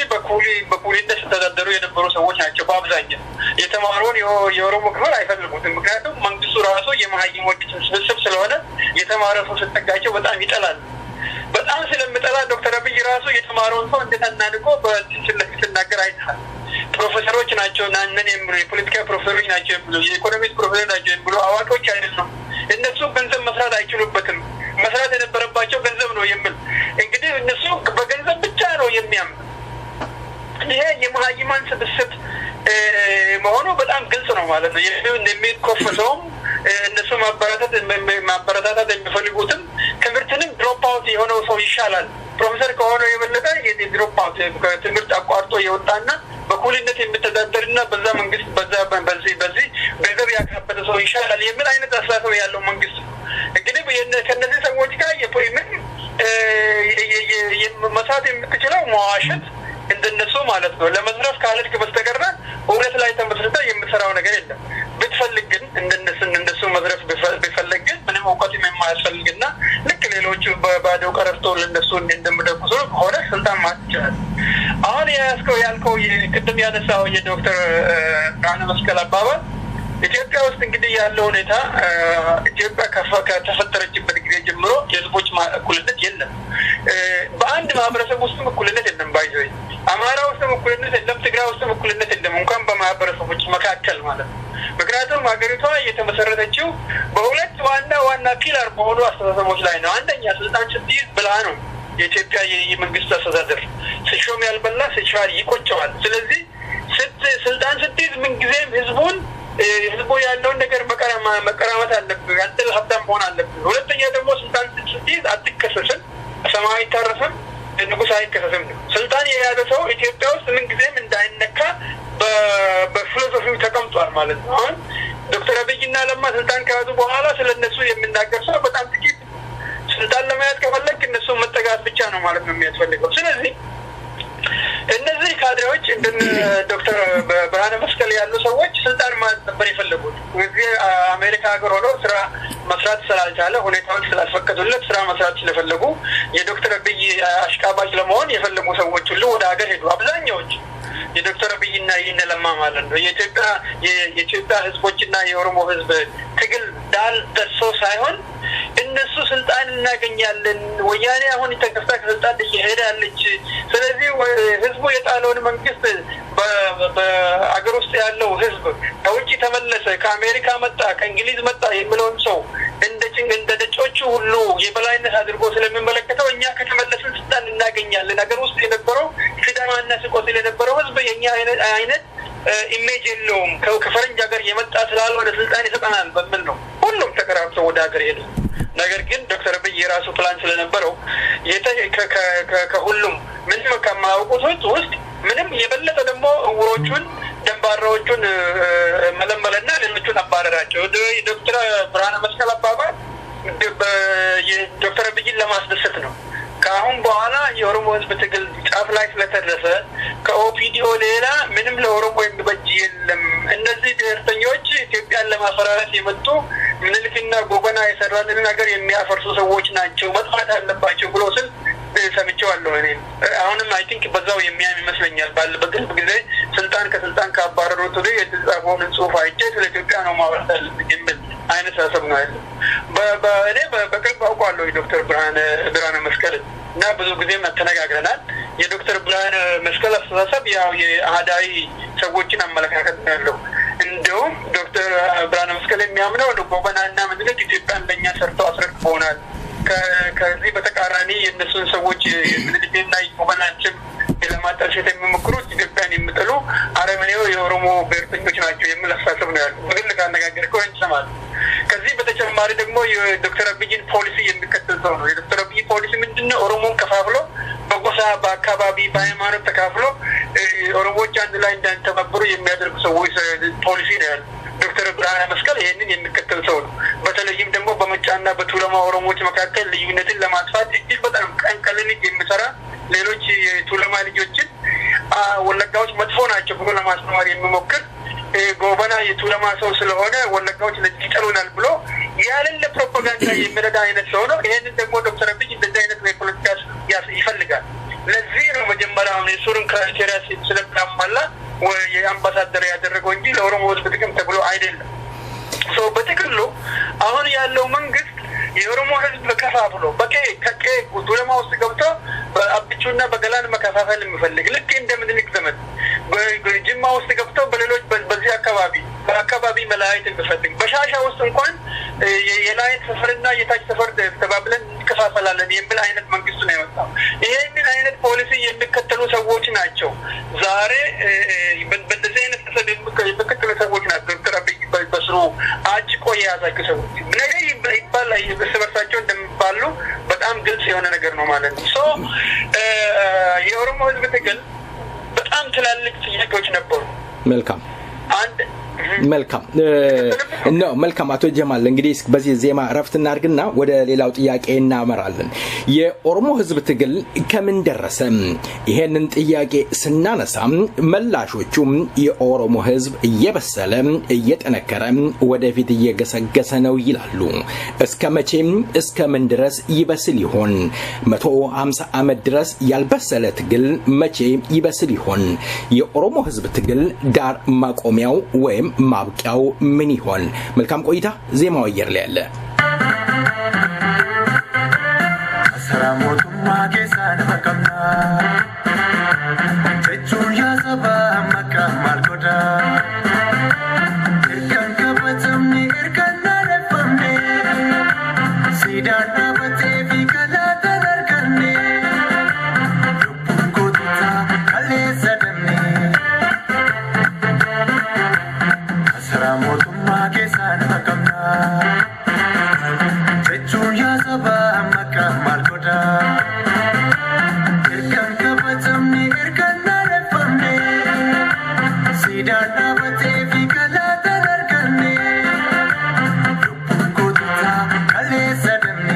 S2: በኩሊነት ተዳደሩ የነበሩ ሰዎች ናቸው በአብዛኛው የተማሩን የኦሮሞ ክፍል አይፈልጉትም ምክንያቱም መንግስቱ ራሱ የማህይሞች ስብስብ ስለሆነ የተማረ ሰው ሲጠጋቸው በጣም ይጠላል በጣም ስለምጠላ ዶክተር አብይ ራሱ የተማረውን ሰው እንደተናንቆ በትንሽነት ሲናገር አይታል ፕሮፌሰሮች ናቸው ናነን የሚሉ የፖለቲካ ፕሮፌሰሮች ናቸው የሚሉ የኢኮኖሚክስ ፕሮፌሰሮች ናቸው የሚሉ አዋቂዎች አይደሉም እነሱ ገንዘብ መስራት አይችሉበትም መስራት የነበረባቸው ገንዘብ ነው የሚል እንግዲህ እነሱ በገንዘብ ብቻ ነው የሚያምኑ ይሄ የማህይማን ስብስብ መሆኑ በጣም ግልጽ ነው ማለት ነው የሚኮፈሰውም እነሱ ማበረታታት የሚፈልጉትም ትምህርትንም ድሮፕ አውት የሆነው ሰው ይሻላል ፕሮፌሰር ከሆነ የበለጠ የድሮፕ አውት ትምህርት አቋርጦ የወጣና በኩልነት የሚተዳደርና በዛ መንግስት በዚህ ገንዘብ ያካበተ ሰው ይሻላል የሚል አይነት አስተሳሰብ ያለው መንግስት እንግዲህ ከነዚህ ሰዎች ጋር የፖሊምን መስራት የምትችለው መዋሸት እንደነሱ ማለት ነው ለመዝረፍ ካለድክ በስተቀር እውነት ላይ ተመስርተ የምትሰራው ነገር የለም ብትፈልግ ግን እንደነሱ መዝረፍ ቢፈልግ ግን ምንም እውቀት የማያስፈልግና ልክ ሌሎቹ በባዶ ቀረፍቶ ለነሱ እንደምደቁሱ ሆነ ስልጣን ማጥቻል አሁን ያልከው ቅድም ያነሳው የዶክተር ብርሃነ መስቀል አባባል ኢትዮጵያ ውስጥ እንግዲህ ያለው ሁኔታ ኢትዮጵያ ከተፈጠረችበት ጊዜ ጀምሮ የህዝቦች እኩልነት የለም በአንድ ማህበረሰብ ውስጥ እኩልነት የለም ባይዘይ አማራ ውስጥ እኩልነት የለም ትግራይ ውስጥ እኩልነት የለም እንኳን በማህበረሰቦች መካከል ማለት ነው ምክንያቱም ሀገሪቷ የተመሰረተችው በሁለት ዋና ፒላር በሆኑ አስተሳሰቦች ላይ ነው አንደኛ ስልጣን ስትይዝ ብላ ነው የኢትዮጵያ የመንግስት አስተዳደር ሲሾም ያልበላ ሲሻር ይቆጨዋል ስለዚህ ስልጣን ስትይዝ ምን ጊዜም ህዝቡ ያለውን ነገር መቀራመት አለብህ አንተ ሀብታም መሆን አለብህ ሁለተኛ ደግሞ ስልጣን ስትይዝ አትከሰስም ሰማይ አይታረስም ንጉስ አይከሰስም ስልጣን የያዘ ሰው ኢትዮጵያ ውስጥ ምን ጊዜም እንዳይነካ በፊሎሶፊው ተቀምጧል ማለት ነው አሁን ዶክተር አብይና ለማ ስልጣን ከያዙ በኋላ ስለነሱ የሚናገር ሰው በጣም ጥቂት ስልጣን ለመያዝ ከፈለክ እነሱ መጠጋት ብቻ ነው ማለት ነው የሚያስፈልገው ስለዚህ እነዚህ ካድሬዎች እንደ ዶክተር ብርሃነ መስቀል ያሉ ሰዎች ስልጣን ማለት ነበር የፈለጉት እዚህ አሜሪካ ሀገር ሆኖ ስራ መስራት ስላልቻለ ሁኔታዎች ስላልፈቀዱለት ስራ መስራት ስለፈለጉ የዶክተር አብይ አሽቃባጭ ለመሆን የፈለጉ ሰዎች ሁሉ ወደ ሀገር ሄዱ አብዛኛዎች የዶክተር አብይና ለማ ማለት ነው የኢትዮጵያ ህዝቦችና የኦሮሞ ህዝብ ትግል ዳል ደርሶ ሳይሆን እነሱ ስልጣን እናገኛለን ወያኔ አሁን ተከፍታ ከስልጣን እየሄዳለች ስለዚህ ህዝቡ የጣለውን መንግስት በአገር ውስጥ ያለው ህዝብ ከውጭ ተመለሰ ከአሜሪካ መጣ ከእንግሊዝ መጣ የሚለውን ሰው እንደ ደጮቹ ሁሉ የበላይነት አድርጎ ስለሚመለከተው እኛ ከተመለስን ስልጣን እናገኛለን ሀገር ውስጥ የነበረው ሲዳማና ሲቆስል የነበረው ህዝብ የኛ አይነት ኢሜጅ የለውም ከፈረንጅ ሀገር የመጣ ስላልሆነ ስልጣን ይሰጠናል በሚል ነው ሁሉም ተከራክረው ወደ ሀገር ሄዱ ነገር ግን ዶክተር አብይ የራሱ ፕላን ስለነበረው ከሁሉም ምንም ከማያውቁት ውስጥ ምንም የበለጠ ደግሞ እውሮቹን ደንባራዎቹን መለመለና ሌሎቹን አባረራቸው ዶክተር ብርሃነ መስቀል አባባል የዶክተር አብይን ለማስደሰት ነው ከአሁን በኋላ የኦሮሞ ህዝብ ትግል ጫፍ ላይ ስለተደረሰ ከኦፒዲኦ ሌላ ምንም ለኦሮሞ የሚበጅ የለም እነዚህ ብሔርተኞች ኢትዮጵያን ለማፈራረስ የመጡ ምንልክና ጎበና የሰራልን ነገር የሚያፈርሱ ሰዎች ናቸው መጥፋት አለባቸው ብሎ ስል ሰምቼዋለሁ እኔ አሁንም አይ ቲንክ በዛው የሚያም ይመስለኛል ባለበት ጊዜ ከስልጣን ካባረሩት ወዲህ የተጻፈውን ጽሑፍ አይቼ ስለ ኢትዮጵያ ነው ማውራት ያለብኝ የሚል አይነት ሀሳብ ነው ያለው እኔ በቅርብ አውቀዋለሁ የዶክተር ብርሃነ መስቀል እና ብዙ ጊዜ ተነጋግረናል የዶክተር ብርሃነ መስቀል አስተሳሰብ ያው የአህዳዊ ሰዎችን አመለካከት ነው ያለው እንደውም ዶክተር ብርሃነ መስቀል የሚያምነው ጎበናና ምንልክ ኢትዮጵያን ለኛ ሰርተው አስረክበውናል ከዚህ በተቃራኒ የነሱን ሰዎች ምንልክና ጎበናችን ለማጣሸት የሚሞክሩት ኢትዮጵያን የሚጥሉ አረመኔው የኦሮሞ ብሔርተኞች ናቸው የሚል አስተሳሰብ ነው ያለው በግል ካነጋገርከው እንሰማል ከዚህ በተጨማሪ ደግሞ የዶክተር አብይን ፖሊሲ የሚከተል ሰው ነው የዶክተር አብይ ፖሊሲ ምንድነው ኦሮሞን ከፋፍሎ በጎሳ በአካባቢ በሃይማኖት ተካፍሎ ኦሮሞዎች አንድ ላይ እንዳንተባበሩ የሚያደርጉ ሰዎች ፖሊሲ ነው ያለው ዶክተር ብርሃነ መስቀል ይሄንን የሚከተል ሰው ነው በተለይም ደግሞ በመጫና በቱለማ ኦሮሞዎች መካከል ልዩነትን ለማጥፋት እጅግ በጣም ቀንቀልን የሚሰራ ሌሎች የቱለማ ልጆችን ወለጋዎች መጥፎ ናቸው ብሎ ለማስተማር የሚሞክር ጎበና የቱለማ ሰው ስለሆነ ወለጋዎች ለጥቂጠሉናል ብሎ ያለለ ፕሮፓጋንዳ የሚረዳ አይነት ሰው ነው ይሄንን ደግሞ ዶክተር አብይ እንደዚህ አይነት የፖለቲካ ይፈልጋል ለዚህ ነው መጀመሪያው የሱርን ክራይቴሪያ ስለማላ የአምባሳደር ያደረገው እንጂ ለኦሮሞ ህዝብ ጥቅም ተብሎ አይደለም ሶ በጥቅሉ አሁን ያለው መንግስት የኦሮሞ ህዝብ ከፋፍሎ ከቄ ቱለማ ውስጥ ገብቶ በአብቹና በገላን መከፋፈል የሚፈልግ ልክ እንደምንልክ ዘመን በጅማ ውስጥ ገብቶ በሌሎች በዚህ አካባቢ መላእክት የሚፈልግ በሻሻ ውስጥ እንኳን የላይት ሰፈርና የታች ሰፈር ተባብለን እንከፋፈላለን የሚል አይነት መንግስት ነው ያወጣው ይሄንን አይነት ፖሊሲ የሚከተሉ ሰዎች ናቸው ዛሬ በእንደዚህ አይነት የሚከተሉ ሰዎች ናቸው ዶክተር አብይ በስሩ አጭቆ የያዛቸው ሰዎች ነገ ይባላል በስበርሳቸው እንደሚባሉ በጣም ግልጽ የሆነ ነገር ነው ማለት ነው ሶ የኦሮሞ ህዝብ ትግል በጣም ትላልቅ ጥያቄዎች ነበሩ
S1: መልካም መልካም አቶ ጀማል እንግዲህ በዚህ ዜማ ረፍት እናርግና ወደ ሌላው ጥያቄ እናመራለን የኦሮሞ ህዝብ ትግል ከምን ደረሰ ይሄንን ጥያቄ ስናነሳ መላሾቹ የኦሮሞ ህዝብ እየበሰለ እየጠነከረ ወደፊት እየገሰገሰ ነው ይላሉ እስከ ምን ድረስ ይበስል ይሆን 150 ዓመት ድረስ ያልበሰለ ትግል መቼ ይበስል ይሆን የኦሮሞ ህዝብ ትግል ዳር ማቆሚያው ወይም ማብቂያው ምን ይሆን መልካም ቆይታ ዜማው አየር ላይ ያለ
S3: ሰላሙቱማ ከሳን መከምና ተቹያ ሰባ መከማል ጎዳ እርከን ከበተም እርከና ለፈምኔ ሲዳና በቴፊ ከላ ተለርከኔ ዱቡን ጎቱታ ከሌሰ ደምኔ ሰላሙቱማ ከሳን መከምና ተቹያ ሰባ መከማል ጎዳ እርከን ከበተም እርከና ለፈምኔ ሲዳና በቴፊ ከላ ተለርከኔ ዱቡን ጎቱታ ከሌሰ ደምኔ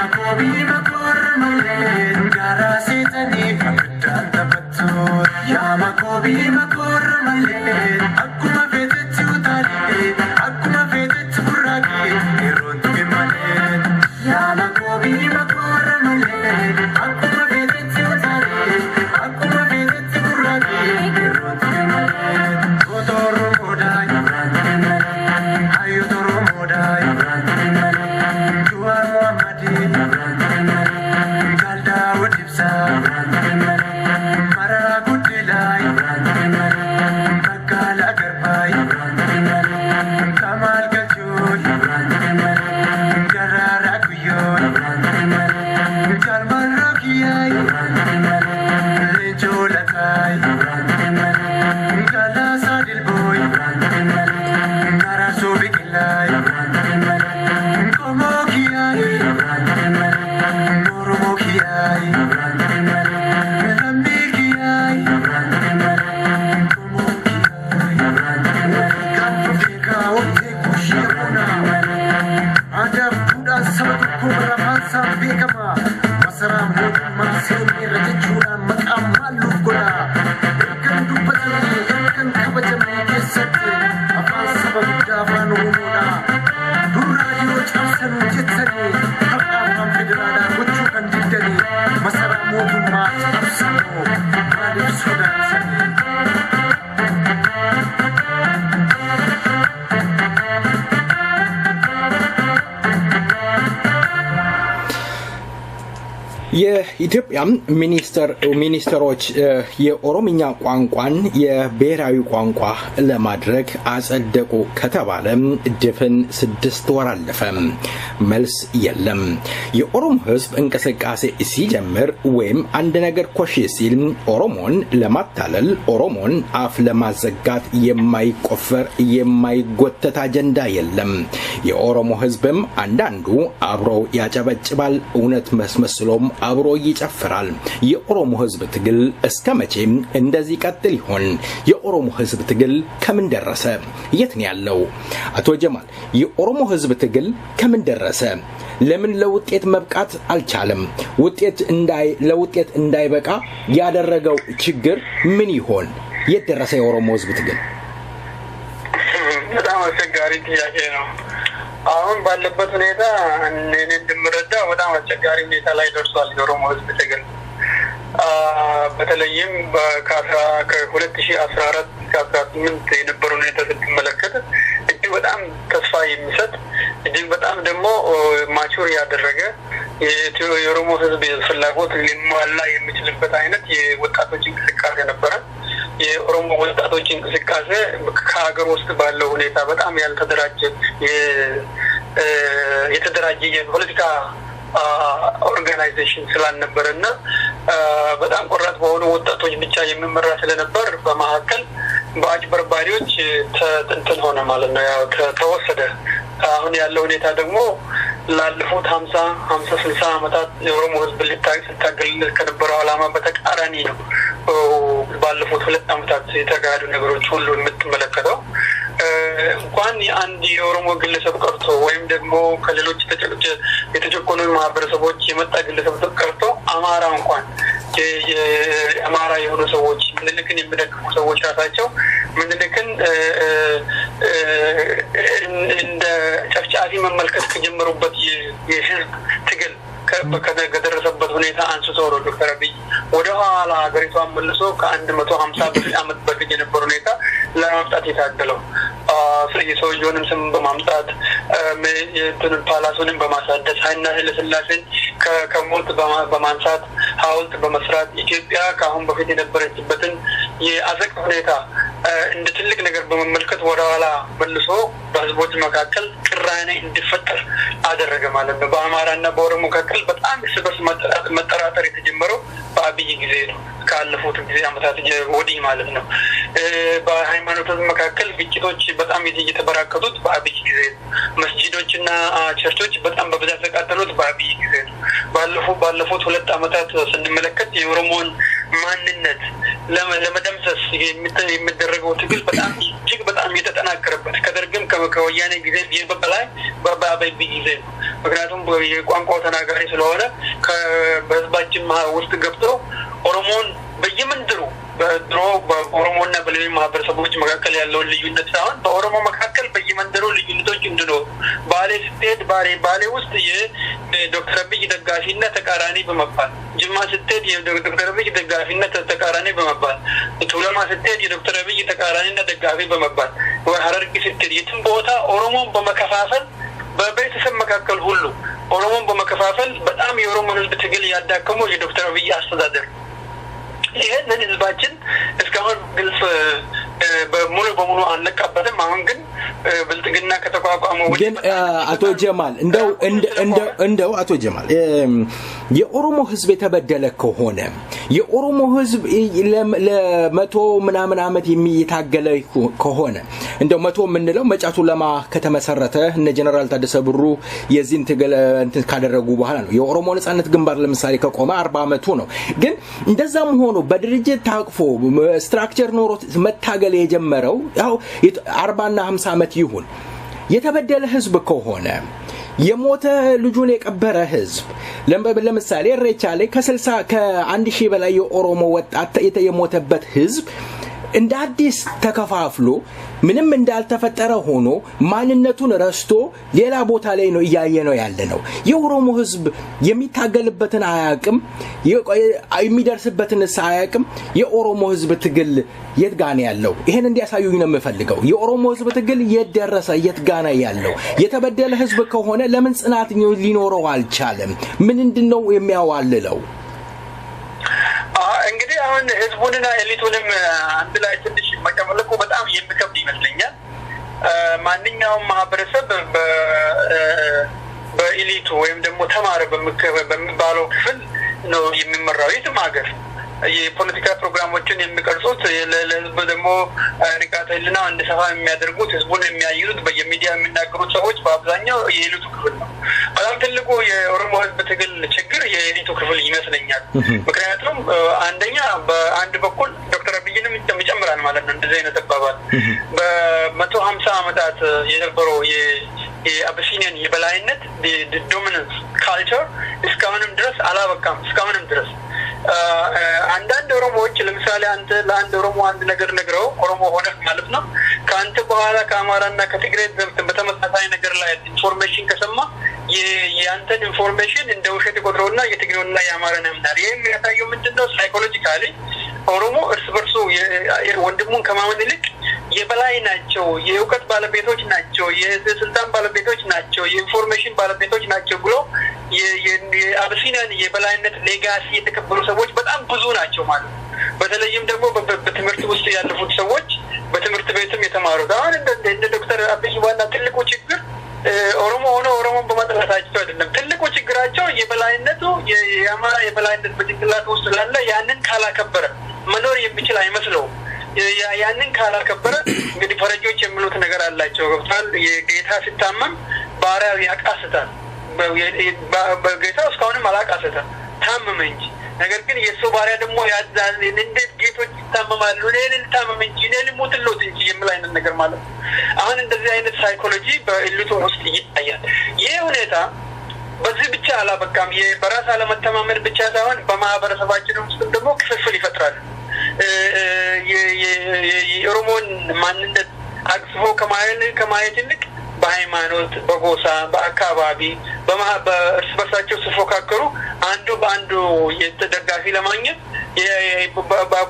S3: makobi makor male garase tani abdan tabattu ya makobi makor male akuma vete chutali akuma vete churagi erontu male ya makobi makor male akuma vete chutali akuma vete churagi erontu male odoro modai ayo doro modai
S1: የኢትዮጵያ ሚኒስተሮች የኦሮሚኛ ቋንቋን የብሔራዊ ቋንቋ ለማድረግ አጸደቁ ከተባለ ድፍን 6 ወር አለፈ። መልስ የለም። የኦሮሞ ህዝብ እንቅስቃሴ ሲጀምር ወይም አንድ ነገር ኮሽ ሲል ኦሮሞን ለማታለል ኦሮሞን አፍ ለማዘጋት የማይቆፈር የማይጎተት አጀንዳ የለም። የኦሮሞ ህዝብም አንዳንዱ አብሮ ያጨበጭባል፣ እውነት መስመስሎም አብሮ ይጨፍራል። የኦሮሞ ህዝብ ትግል እስከመቼም እንደዚህ ቀጥል ይሆን? የኦሮሞ ህዝብ ትግል ከምን ደረሰ? የት ነው ያለው? አቶ ጀማል፣ የኦሮሞ ህዝብ ትግል ከምን ደረሰ? ለምን ለውጤት መብቃት አልቻለም? ለውጤት እንዳይበቃ ያደረገው ችግር ምን ይሆን? የት ደረሰ የኦሮሞ ህዝብ ትግል?
S2: በጣም አስቸጋሪ ጥያቄ ነው። አሁን ባለበት ሁኔታ እኔ እንደምረዳው በጣም አስቸጋሪ ሁኔታ ላይ ደርሷል የኦሮሞ ህዝብ ትግል። በተለይም ከ2014 እስከ 18 የነበረው ሁኔታ ስትመለከት እጅግ በጣም ተስፋ የሚሰጥ እጅግ በጣም ደግሞ ማቹር ያደረገ የኦሮሞ ህዝብ ፍላጎት ሊሟላ የሚችልበት አይነት የወጣቶች እንቅስቃሴ ነበረ። የኦሮሞ ወጣቶች እንቅስቃሴ ከሀገር ውስጥ ባለው ሁኔታ በጣም ያልተደራጀ የተደራጀ የፖለቲካ ኦርጋናይዜሽን ስላልነበረና በጣም ቆራጥ በሆኑ ወጣቶች ብቻ የሚመራ ስለነበር በመሀከል በአጭበርባሪዎች ተንተን ሆነ ማለት ነው። ያው ተወሰደ። አሁን ያለው ሁኔታ ደግሞ ላለፉት 50-60 አመታት የኦሮሞ ህዝብ ሊታገል ከነበረው ዓላማ በተቃራኒ ነው። ባለፉት 2 አመታት የተካሄዱ ነገሮች ሁሉ የምትመለከተው እንኳን አንድ የኦሮሞ ግለሰብ ቀርቶ ወይም ደግሞ ከሌሎች የተጨቆኑ ማህበረሰቦች የመጣ ግለሰብ ቀርቶ አማራ እንኳን የአማራ የሆኑ ሰዎች ምንልክን የሚደግፉ ሰዎች ራሳቸው ምንልክን እንደ ጨፍጫፊ መመልከት ከጀመሩበት የህዝብ ትግል ከደረሰበት ሁኔታ አንስቶ ነው ዶክተር አብይ ወደ ኋላ ሀገሪቷን መልሶ ከ150 ዓመት በፊት የነበረ ሁኔታ ለማምጣት የታገለው የሰውየውንም ስም በማምጣት የእንትኑን ፓላሱንም በማሳደስ ኃይለ ሥላሴን ከሞት በማንሳት ሐውልት በመስራት ኢትዮጵያ ከአሁን በፊት የነበረችበትን የአዘቅት ሁኔታ እንደ ትልቅ ነገር በመመልከት ወደ ኋላ መልሶ በህዝቦች መካከል ቅራኔ እንዲፈጠር አደረገ ማለት ነው። በአማራና በኦሮሞ መካከል በጣም ስበስ መጠራጠር የተጀመረው በአብይ ጊዜ ነው። ካለፉት ጊዜ አመታት ወዲህ ማለት ነው። በሃይማኖቶች መካከል ግጭቶች በጣም እየተበራከቱት በአብይ ጊዜ ነው። መስጂዶችና ቸርቾች በጣም በብዛት ተቃጠሉት በአብይ ጊዜ ነው። ባለፉት 2 አመታት ስንመለከት የኦሮሞን ማንነት ለመደምሰስ የሚደረገው ትግል በጣም እጅግ በጣም የተጠናከረበት ከደርግም ከወያኔ ጊዜ በበላይ በአባይ ጊዜ ምክንያቱም የቋንቋው ተናጋሪ ስለሆነ በህዝባችን ውስጥ ገብተው ኦሮሞን በየመንደሩ በድሮ በኦሮሞና በሌሎች ማህበረሰቦች መካከል ያለውን ልዩነት ሳይሆን በኦሮሞ መካከል በየመንደሩ ልዩነቶች እንድኖሩ ባሌ ስትሄድ ባሌ ውስጥ የዶክተር አብይ ደጋፊና ተቃራኒ በመባል ጅማ ስትሄድ የዶክተር አብይ ደጋፊና ተቃራኒ በመባል ቱለማ ስትሄድ የዶክተር አብይ ተቃራኒና ደጋፊ በመባል ሐረርጌ ስትሄድ የትም ቦታ ኦሮሞን በመከፋፈል በቤተሰብ መካከል ሁሉ ኦሮሞን በመከፋፈል በጣም የኦሮሞን ህዝብ ትግል ያዳከመው የዶክተር አብይ አስተዳደር ይሄንን ህዝባችን እስካሁን ግልጽ በሙሉ አንለቃበትም አሁን ግን ብልጥግና ከተቋቋመው
S1: ግን አቶ ጀማል እንደው አቶ ጀማል የኦሮሞ ህዝብ የተበደለ ከሆነ የኦሮሞ ህዝብ ለመቶ ምናምን አመት የሚታገለ ከሆነ እንደው መቶ ምንለው መጫቱ ለማ ከተመሰረተ እነ ጀነራል ታደሰ ብሩ የዚህን ትግል ካደረጉ በኋላ ነው የኦሮሞ ነጻነት ግንባር ለምሳሌ ከቆመ 40 አመቱ ነው ግን እንደዛም ሆኖ በድርጅት ታቅፎ ስትራክቸር ኖሮ መታገል የጀመረው ያው 40 እና 50 አመት ይሁን የተበደለ ህዝብ ከሆነ የሞተ ልጁን የቀበረ ህዝብ ለምሳሌ ሬቻ ላይ ከ1000 በላይ የኦሮሞ ወጣት የሞተበት ህዝብ እንደ አዲስ ተከፋፍሎ ምንም እንዳልተፈጠረ ሆኖ ማንነቱን ረስቶ ሌላ ቦታ ላይ ነው ያየነው ያለነው የኦሮሞ ህዝብ የሚታገልበትን አያቅም የሚደርስበትን ሳያቅም የኦሮሞ ህዝብ ትግል የት ጋር ያለው ይሄን እንዲያሳዩኝ ነው የምፈልገው የኦሮሞ ህዝብ ትግል የደረሰ የት ጋር ያለው የተበደለ ህዝብ ከሆነ ለምን ጽናት ሊኖረው አልቻለም ምንድነው የሚያዋልለው
S2: እንግዲህ አሁን ህዝቡንና ኤሊቱንም አንድ ላይ ትንሽ መቀመለቁ በጣም የሚከብድ ይመስለኛል ማንኛውም ማህበረሰብ በኤሊቱ ወይም ደግሞ ተማረ በሚባለው ክፍል ነው የሚመራው የትም ሀገር የፖለቲካ ፕሮግራሞችን የሚቀርጹት ለህዝብ ደግሞ ንቃተ ህሊና እንዲሰፋ የሚያደርጉት ህዝቡን የሚያዩት በየሚዲያ የሚናገሩት ሰዎች በአብዛኛው የኤሊቱ ክፍል ነው በጣም ትልቁ የኦሮሞ ህዝብ ትግል ችግር የኤሊቱ ክፍል ይመስለኛል ምክንያቱም አንደኛ በአንድ በኩል ዶክተር አብይንም ይጨምራል ማለት ነው እንደዚህ አይነት አባባል በ150 አመታት የነበረው የአብሲኒያን የበላይነት ዶሚናንስ ካልቸር እስካሁንም ድረስ አላበቃም እስካሁንም ድረስ አንዳንድ ኦሮሞዎች ለምሳሌ አንተ ለአንድ ኦሮሞ አንድ ነገር ነግረው ኦሮሞ ሆነ ማለት ነው ካንተ በኋላ ከአማራና ከትግሬ በተመሳሳይ ነገር ላይ ኢንፎርሜሽን ከሰማ የአንተን ኢንፎርሜሽን እንደ ውሸት ቆጥሮና የትግሬውና የአማራን ያምናል ይሄም የሚያሳየው ምንድነው ሳይኮሎጂካሊ ኦሮሞ እርስ በርሱ ወንድሙን ከማመን ይልቅ የበላይ ናቸው የእውቀት ባለቤቶች ናቸው የስልጣን ባለቤቶች ናቸው የኢንፎርሜሽን ባለቤቶች ናቸው ብሎ የአብሲኒያን የበላይነት ሌጋሲ የተቀበሉ ሰዎች በጣም ብዙ ናቸው ማለት ነው በተለይም ደግሞ በትምህርት ውስጥ ያለፉት ሰዎች በትምህርት ቤትም የተማሩት አሁን እንደ ዶክተር አብይ ዋና ትልቁ ችግር ኦሮሞ ሆኖ ኦሮሞን በማጥላታቸው አይደለም ትልቁ ችግራቸው የበላይነቱ የአማራ የበላይነት በጭንቅላት ውስጥ ስላለ ያንን ካላከበረ መኖር የሚችል አይመስለውም ያንን ካላከበረ እንግዲህ ፈረጆች የሚሉት ነገር አላቸው ገብቷል የጌታ ሲታመም ባሪያው ያቃስታል በጌታው እስካሁንም አላቃሰታል ታመመ እንጂ ነገር ግን የሱ ባሪያ ደግሞ ያዛል እንዴት ጌቶች ይታመማሉ ለኔን ታመመ እንጂ ለኔን ሞትሎት እንጂ የሚል አይነት ነገር ማለት አሁን እንደዚህ አይነት ሳይኮሎጂ በኤሊቱ ውስጥ ይታያል ይሄ ሁኔታ በዚህ ብቻ አላበቃም የበራስ አለመተማመን ብቻ ሳይሆን በማህበረሰባችን ውስጥ ደግሞ ክፍፍል ይፈጥራል የኦሮሞን ማንነት አቅፎ ከማየት ይልቅ በሃይማኖት በጎሳ በአካባቢ በእርስ በርሳቸው ሲፎካከሩ አንዱ በአንዱ የተደጋፊ ለማግኘት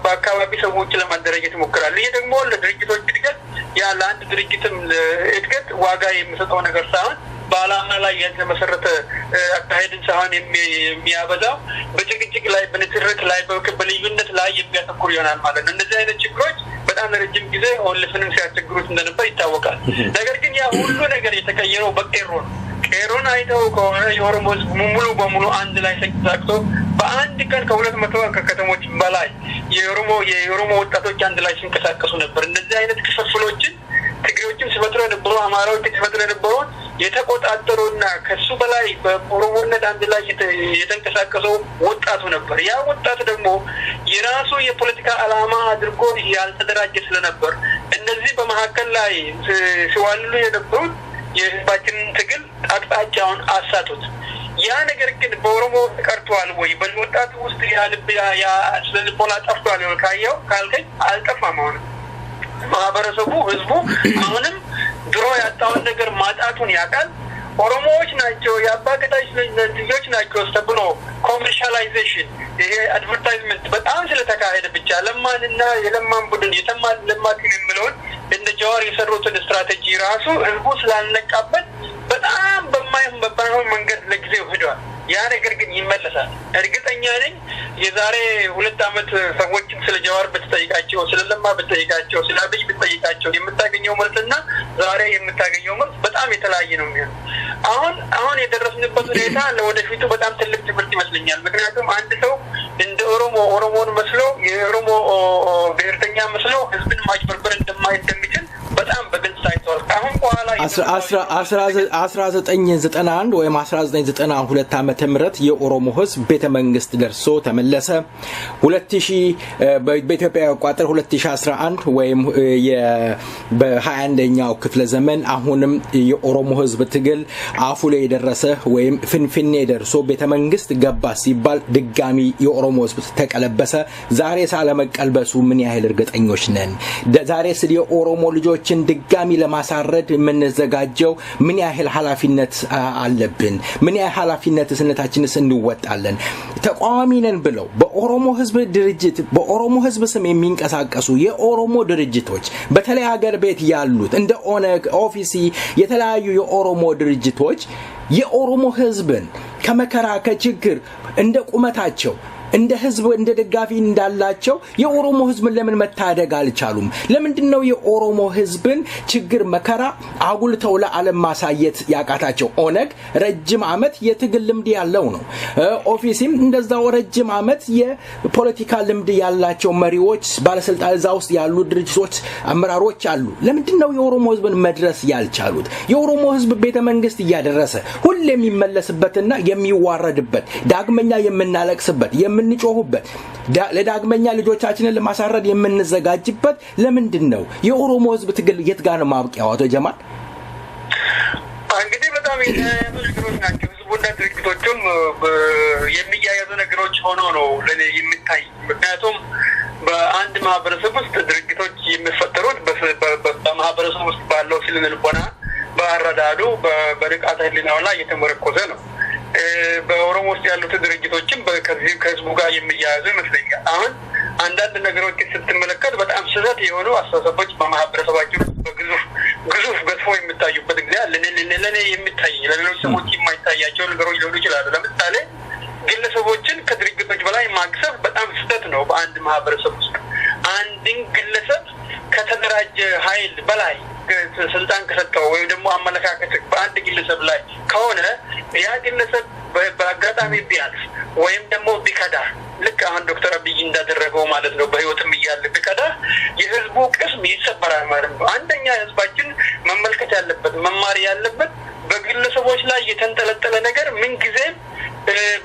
S2: በአካባቢ ሰዎች ለማደራጀት ይሞክራሉ ይሄ ደግሞ ለድርጅቶች እድገት ያለ አንድ ድርጅትም እድገት ዋጋ የሚሰጠው ነገር ሳይሆን በአላማ ላይ የተመሰረተ አካሄድን ሳይሆን የሚያበዛው በጭቅጭቅ ላይ በንትርክ ላይ በልዩነት ላይ የሚያተኩር ይሆናል ማለት ነው እንደዚህ አይነት ችግሮች በጣም ረጅም ጊዜ ኦንልፍንም ሲያስቸግሩት እንደነበር ይታወቃል ነገር ግን ያ ሁሉ ነገር የተቀየረው በቄሮ ነው ቄሮን አይተው ከሆነ የኦሮሞ ህዝብ ሙሉ በሙሉ አንድ ላይ ተንቀሳቅሶ በአንድ ቀን ከ200 ከተሞች በላይ የኦሮሞ ወጣቶች አንድ ላይ ሲንቀሳቀሱ ነበር እንደዚህ አይነት ክፍፍሎችን ትግሬዎችም ሲፈጥሩ የነበሩ አማራዎች ሲፈጥሩ የነበሩ የተቆጣጠሩና ከሱ በላይ በኦሮሞነት አንድ ላይ የተንቀሳቀሰው ወጣቱ ነበር ያ ወጣት ደግሞ የራሱ የፖለቲካ አላማ አድርጎ ያልተደራጀ ስለነበር እነዚህ በመሐከል ላይ ሲዋልሉ የነበሩት የህዝባችን ትግል አቅጣጫውን አሳቱት ያ ነገር ግን በኦሮሞ ተቀርቷል ወይ በወጣቱ ውስጥ ያ ስለልቦና ጠፍቷል ወይ ካየው ካልከኝ አልጠፋም አሁን ማህበረሰቡ ህዝቡ አሁንም ድሮ ያጣውን ነገር ማጣቱን ያቃል ኦሮሞዎች ናቸው ያባከታች ልጆች ናቸው ተብሎ ኮመርሻላይዜሽን ይሄ አድቨርታይዝመንት በጣም ስለተካሄደ ብቻ ለማንና የለማን ቡድን የተማን ለማትን የሚለውን እንደ ጃዋር የሰሩትን ስትራቴጂ ራሱ ህዝቡ ስላልነቃበት በጣም በማይሆን መንገድ ለጊዜው ሄዷል ያ ነገር ግን ይመለሳል እርግጠኛ ነኝ የዛሬ 2 አመት ሰዎችን ስለ ጃዋር በተጠይቃቸው ስለ ለማ በተጠይቃቸው ስለ አብይ በተጠይቃቸው የምታገኘው መልስና ዛሬ የምታገኘው መልስ በጣም የተለያየ ነው የሚሆነው አሁን የደረስንበት ሁኔታ ለወደፊቱ በጣም ትልቅ ትምህርት ይመስለኛል ምክንያቱም አንድ ሰው እንደ ኦሮሞን መስሎ የኦሮሞ ብሔርተኛ መስሎ ህዝብን ማጭበርበር እንደሚችል በጣም በግልጽ ታይቷል አሁን በኋላ
S1: 1991 ወይም 1992 ዓመተ ምህረት የኦሮሞ ህዝብ ቤተ መንግስት ደርሶ ተመለሰ 2000 በኢትዮጵያ አቆጣጠር 2011 ወይም በ21ኛው ክፍለ ዘመን አሁንም የኦሮሞ ህዝብ ትግል አፉ ላይ ደረሰ ወይም ፍንፍኔ ደርሶ ቤተ መንግስት ገባ ሲባል ድጋሚ የኦሮሞ ህዝብ ተቀለበሰ ዛሬ ሳለመቀልበሱ ምን ያህል እርግጠኞች ነን ዛሬ ስለ የኦሮሞ ልጆችን ድጋሚ ለማሳረድ ምንዘጋጀው ምን ያህል ኃላፊነት አለብን ምን ያህል ኃላፊነት ስነታችንስ እንወጣለን ተቋሚ ነን ብለው በኦሮሞ ህዝብ ድርጅት በኦሮሞ ህዝብ ስም የሚንቀሳቀሱ የኦሮሞ ድርጅቶች በተለይ ሀገር ቤት ያሉት እንደ ኦነግ ኦፊሲ የተለያዩ የኦሮሞ ድርጅቶች የኦሮሞ ህዝብን ከመከራ ከችግር እንደ ቁመታቸው እንደ ህዝብ እንደ ደጋፊ እንዳላቸው የኦሮሞ ህዝብን ለምን መታደግ አልቻሉም ለምንድነው የኦሮሞ ህዝብን ችግር መከራ አጉልተው ለዓለም ማሳየት ያቃታቸው ኦነግ ረጅም አመት የትግል ልምድ ያለው ነው ኦፊሲም እንደዛው ረጅም አመት የፖለቲካ ልምድ ያላቸው መሪዎች ባለስልጣናት እዛ ውስጥ ያሉ ድርጅቶች አመራሮች አሉ ለምንድነው የኦሮሞ ህዝብን መድረስ ያልቻሉት የኦሮሞ ህዝብ ቤተ መንግስት እያደረሰ ሁሌ የሚመለስበትና የሚዋረድበት ዳግመኛ የምናለቅስበት የምንጮህበት ለዳግመኛ ልጆቻችንን ለማሳረድ የምንዘጋጅበት ለምንድነው የኦሮሞ ህዝብ ትግል የት ጋር ነው ማብቂያው አቶ ጀማል
S2: እንግዲህ በጣም ነገሮች ናቸው ህዝቡና ድርጅቶቹም የሚያያዙ ነገሮች ሆኖ ነው ለኔ የሚታይ ምክንያቱም በአንድ ማህበረሰብ ውስጥ ድርጅቶች የሚፈጠሩት በማህበረሰብ ውስጥ ባለው ስልልቦና በአረዳዱ በንቃተ ህሊናው ላይ የተመረኮዘ ነው በኦሮሞ ውስጥ ያሉት ድርጅቶችም ከህዝቡ ጋር የሚያያዙ ይመስለኛል አሁን አንዳንድ ነገሮችን ስትመለከት በጣም ስህተት የሆኑ አስተሳሰቦች በማህበረሰባችን በግዙፍ ገዝፎ የሚታዩበት ጊዜ አለ ለኔ የሚታይ ለሌሎች ሰዎች የማይታያቸው ነገሮች ሊሆኑ ይችላሉ ለምሳሌ ግለሰቦችን ከድርጅቶች በላይ ማክሰብ በጣም ስህተት ነው በአንድ ማህበረሰብ ውስጥ አንድን ግለሰብ ከተደራጀ ኃይል በላይ ስልጣን ከሰጠው ወይም ደግሞ አመለካከት በአንድ ግለሰብ ላይ ከሆነ ያ ግለሰብ በአጋጣሚ ቢያልፍ ወይም ደግሞ ቢከዳ ልክ አሁን ዶክተር አብይ እንዳደረገው ማለት ነው በህይወትም እያለ ቢከዳ የህዝቡ ቅስም ይሰበራል ማለት ነው አንደኛ ህዝባችን መመልከት ያለበት መማር ያለበት በግለሰቦች ላይ የተንጠለጠለ ነገር ምን ጊዜ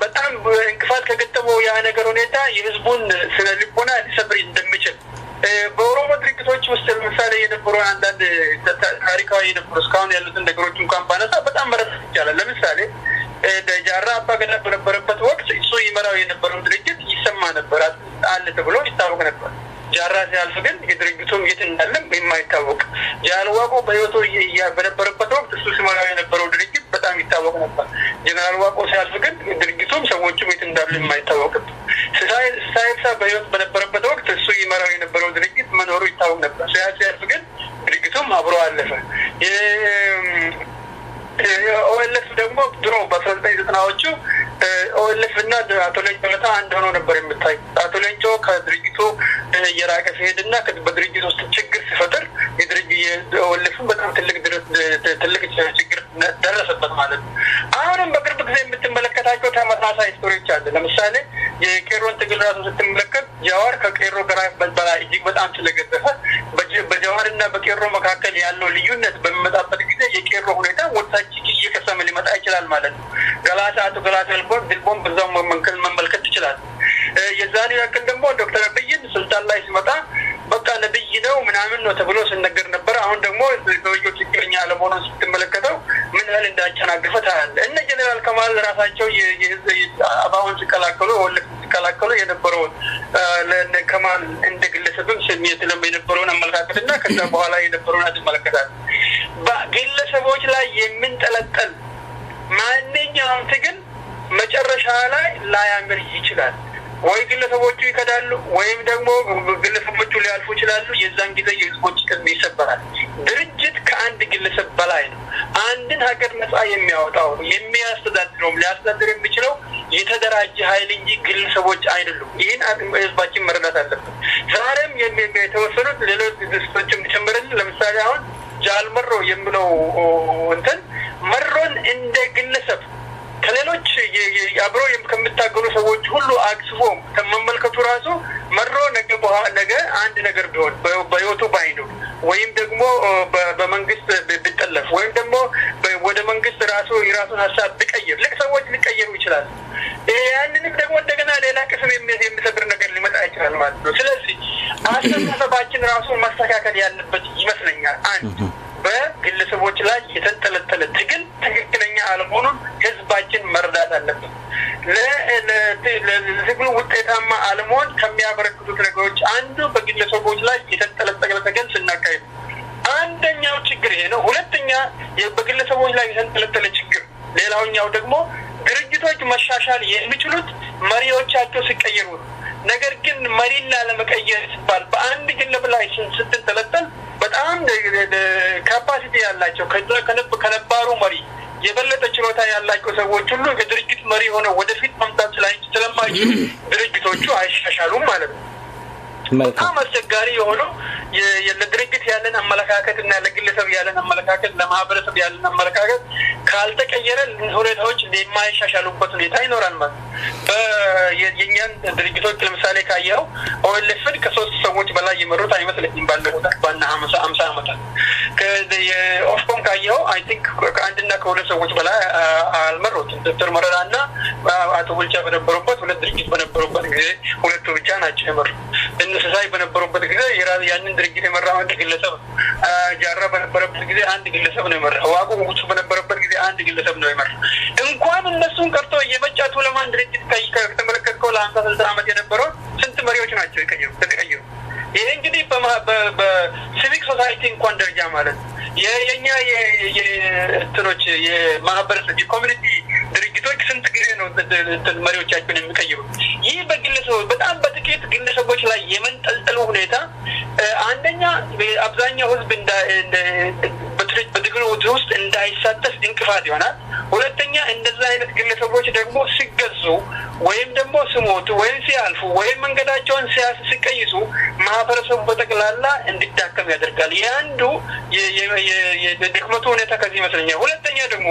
S2: በጣም እንቅፋት ከገጠመው ያ ነገር ሁኔታ የህዝቡን ስነ ልቦና ሊሰብር እንደሚችል በኦሮሞ ድርጅቶች ውስጥ ለምሳሌ የነበሩ አንዳንድ ታሪካዊ የነበሩ እስካሁን ያሉትን ነገሮች እንኳን ባነሳ በጣም መረዳት ይቻላል ለምሳሌ ጃራ አባገዳ በነበረበት ወቅት እሱ ይመራው የነበረው ድርጅት ይሰማ ነበር አለ ተብሎ ይታወቅ ነበር ጃራ ሲያልፍ ግን የድርጅቱም የት እንዳለም የማይታወቅ ጃልዋቆ በህይወቱ በነበረበት ወቅት እሱ ሲመራው የነበረው ድርጅት በጣም ይታወቅ ነበር ጀነራል ዋቆ ሲያልፍ ግን ድርጅቱም ሰዎቹም የት እንዳሉ የማይታወቅ ሳይልሳ በህይወት በነበረበት ወቅት እሱ ይመራው የነበረው ድርጅት መኖሩ ይታወቅ ነበር ሲያልፍ ግን ድርጅቱም አብሮ አለፈ ኦኤልኤፍ ደግሞ ድሮ በ1990ዎቹ ኦኤልኤፍ እና አቶ ሌንጮ አንድ ሆኖ ነበር የምታይ አቶ ሌንጮ ከድርጅቱ የራቀ ሲሄድና በድርጅቱ ውስጥ ችግር ሲፈጠር ኦኤልኤፍ በጣም ትልቅ ችግር ደረሰበት ማለት ነው አሁንም በቅርብ ጊዜ የምትመለከታቸው ተመሳሳይ ስቶሪዎች አለ ለምሳሌ የቄሮን ትግል ራሱ ስትመለከት ጃዋር ከቄሮ ጋር በላይ እጅግ በጣም ስለገዘፈ በጃዋርና በቄሮ መካከል ያለው ልዩነት በሚመጣበት ጊዜ የቄሮ ሁኔታ ወጣች እየከሰመ ሊመጣ ይችላል ማለት ነው ገላታ ድልቦም በዛው መመልከት ይችላል የዛኔ ያክል ደግሞ ዶክተር አብይን ስልጣን ላይ ሲመጣ በቃ ነብይ ነው ምናምን ነው ተብሎ ሲነገር ነበር አሁን ደግሞ ሰውየው ትክክለኛ አለመሆኑን ስትመለከተው ምን ያህል እንዳጨናገፈ ታያለ እነ ጀነራል ከማል ራሳቸው አባውን ሲከላከሉ ወልክ ሲከላከሉ የነበረው ለከማል እንደ ግለሰብም ስሜት የነበረውን አመለካከትና ከዛ በኋላ የነበረውን አትመለከታል በግለሰቦች ላይ የምንጠለጠል ማንኛውም ትግል መጨረሻ ላይ ላያምር ይችላል ወይ ግለሰቦቹ ይከዳሉ ወይም ደግሞ ግለሰቦቹ ሊያልፉ ይችላሉ የዛን ጊዜ የህዝቦች ቅድም ይሰበራል ድርጅት ከአንድ ግለሰብ በላይ ነው አንድን ሀገር ነፃ የሚያወጣው የሚያስተዳድረው ሊያስተዳድር የሚችለው የተደራጀ ኃይል እንጂ ግለሰቦች አይደሉም ይሄን ህዝባችን መረዳት አለበት ዛሬም የተወሰኑት ሌሎች ድርጅቶችም ጨምረን ለምሳሌ አሁን ጃልመሮ የሚለው እንትን መሮን እንደ ግለሰብ ከሌሎች ያብሮ ከምታገሉ ሰዎች ሁሉ አክስፎ ተመመልከቱ ራሱ መሮ ነገ አንድ ነገር ቢሆን በህይወቱ ባይኖር ወይም ደግሞ በመንግስት ቢጠለፍ ወይም ደግሞ ወደ መንግስት የራሱን ሀሳብ ቢቀይር ለሰዎች ሊቀየሩ ይችላል ያንንም ደግሞ እንደገና ሌላ ቅስም የሚሰብር ነገር ሊመጣ ይችላል ማለት ነው ስለዚህ አስተሳሰባችን ራሱ ማስተካከል ያለበት ይመስለኛል አንድ በግለሰቦች ላይ የተንጠለጠለ ትግል ትክክለኛ አለመሆኑን ህዝባችን መረዳት አለበት ለትግሉ ውጤታማ አለመሆን ከሚያበረክቱት ነገሮች አንዱ በግለሰቦች ላይ የተንጠለጠለ ትግል ስናካሄድ አንደኛው ችግር ይሄ ነው ሁለተኛ በግለሰቦች ላይ የተንጠለጠለ ችግር ሌላውኛው ደግሞ ድርጅቶች መሻሻል የሚችሉት መሪዎቻቸው ሲቀየሩ ነገር ግን መሪና ለመቀየር ሲባል በአንድ ግለሰብ ላይ ስትንጠለጠል በጣም ካፓሲቲ ያላቸው ከነባሩ መሪ የበለጠ ችሎታ ያላቸው ሰዎች ሁሉ የድርጅት መሪ ሆነው ወደፊት መምጣት ስለማይችሉ ድርጅቶቹ አይሻሻሉም ማለት ነው በጣም አስቸጋሪ የሆነው ለድርጅት ያለን አመለካከትና ለግለሰብ ያለን አመለካከት ለማህበረሰብ ያለን አመለካከት ካልተቀየረ ሁኔታዎች የማይሻሻሉበት ሁኔታ ይኖራል ማለት የኛን ድርጅቶች ለምሳሌ ካየው ኦልፍን ከሶስት ሰዎች በላይ የመሩት አይመስለኝም ባለፉት 50 ዓመታት ከኦፍኮም ካየው አይ ቲንክ ከአንድና ከሁለት ሰዎች በላይ አልመሩትም ዶክተር መረራና አቶ ቡልቻ በነበሩበት ሁለት ድርጅት በነበሩበት ጊዜ ሁለቱ ብቻ ናቸው የመሩት እንስሳይ በነበሩበት ጊዜ ያንን ድርጅት የመራው አንድ ግለሰብ ጃራ በነበረበት ጊዜ አንድ ግለሰብ ነው የመራው ዋቁ ጉቹ በነበረበት ጊዜ አንድ ግለሰብ ነው የመራው እንኳን እነሱን ቀርቶ የመጫቱ ለማን ድርጅት ከተመለከተው ለ50 ዓመት የነበረው ስንት መሪዎች ናቸው የተቀየሩ ይሄ እንግዲህ በሲቪክ ሶሳይቲ እንኳን ደረጃ ማለት የኛ የእንትኖች የማህበረሰብ የኮሚኒቲ ድርጅቶች ስንት ጊዜ ነው መሪዎቻቸውን የሚቀይሩ ይህ በግለሰብ በጣም በጥቂት ግለሰቦች ላይ የመንጠልጠሉ ሁኔታ አንደኛ አብዛኛው ህዝብ በትግሉ ውስጥ እንዳይሳተፍ እንቅፋት ይሆናል ሁለተኛ እንደዛ አይነት ግለሰቦች ደግሞ ሲገዙ ወይም ደግሞ ሲሞቱ ወይም ሲያልፉ ወይም መንገዳቸውን ሲቀይሱ ማህበረሰቡ በጠቅላላ እንዲዳከም ያደርጋል ያንዱ የድክመቱ ሁኔታ ከዚህ ይመስለኛል ሁለተኛ ደግሞ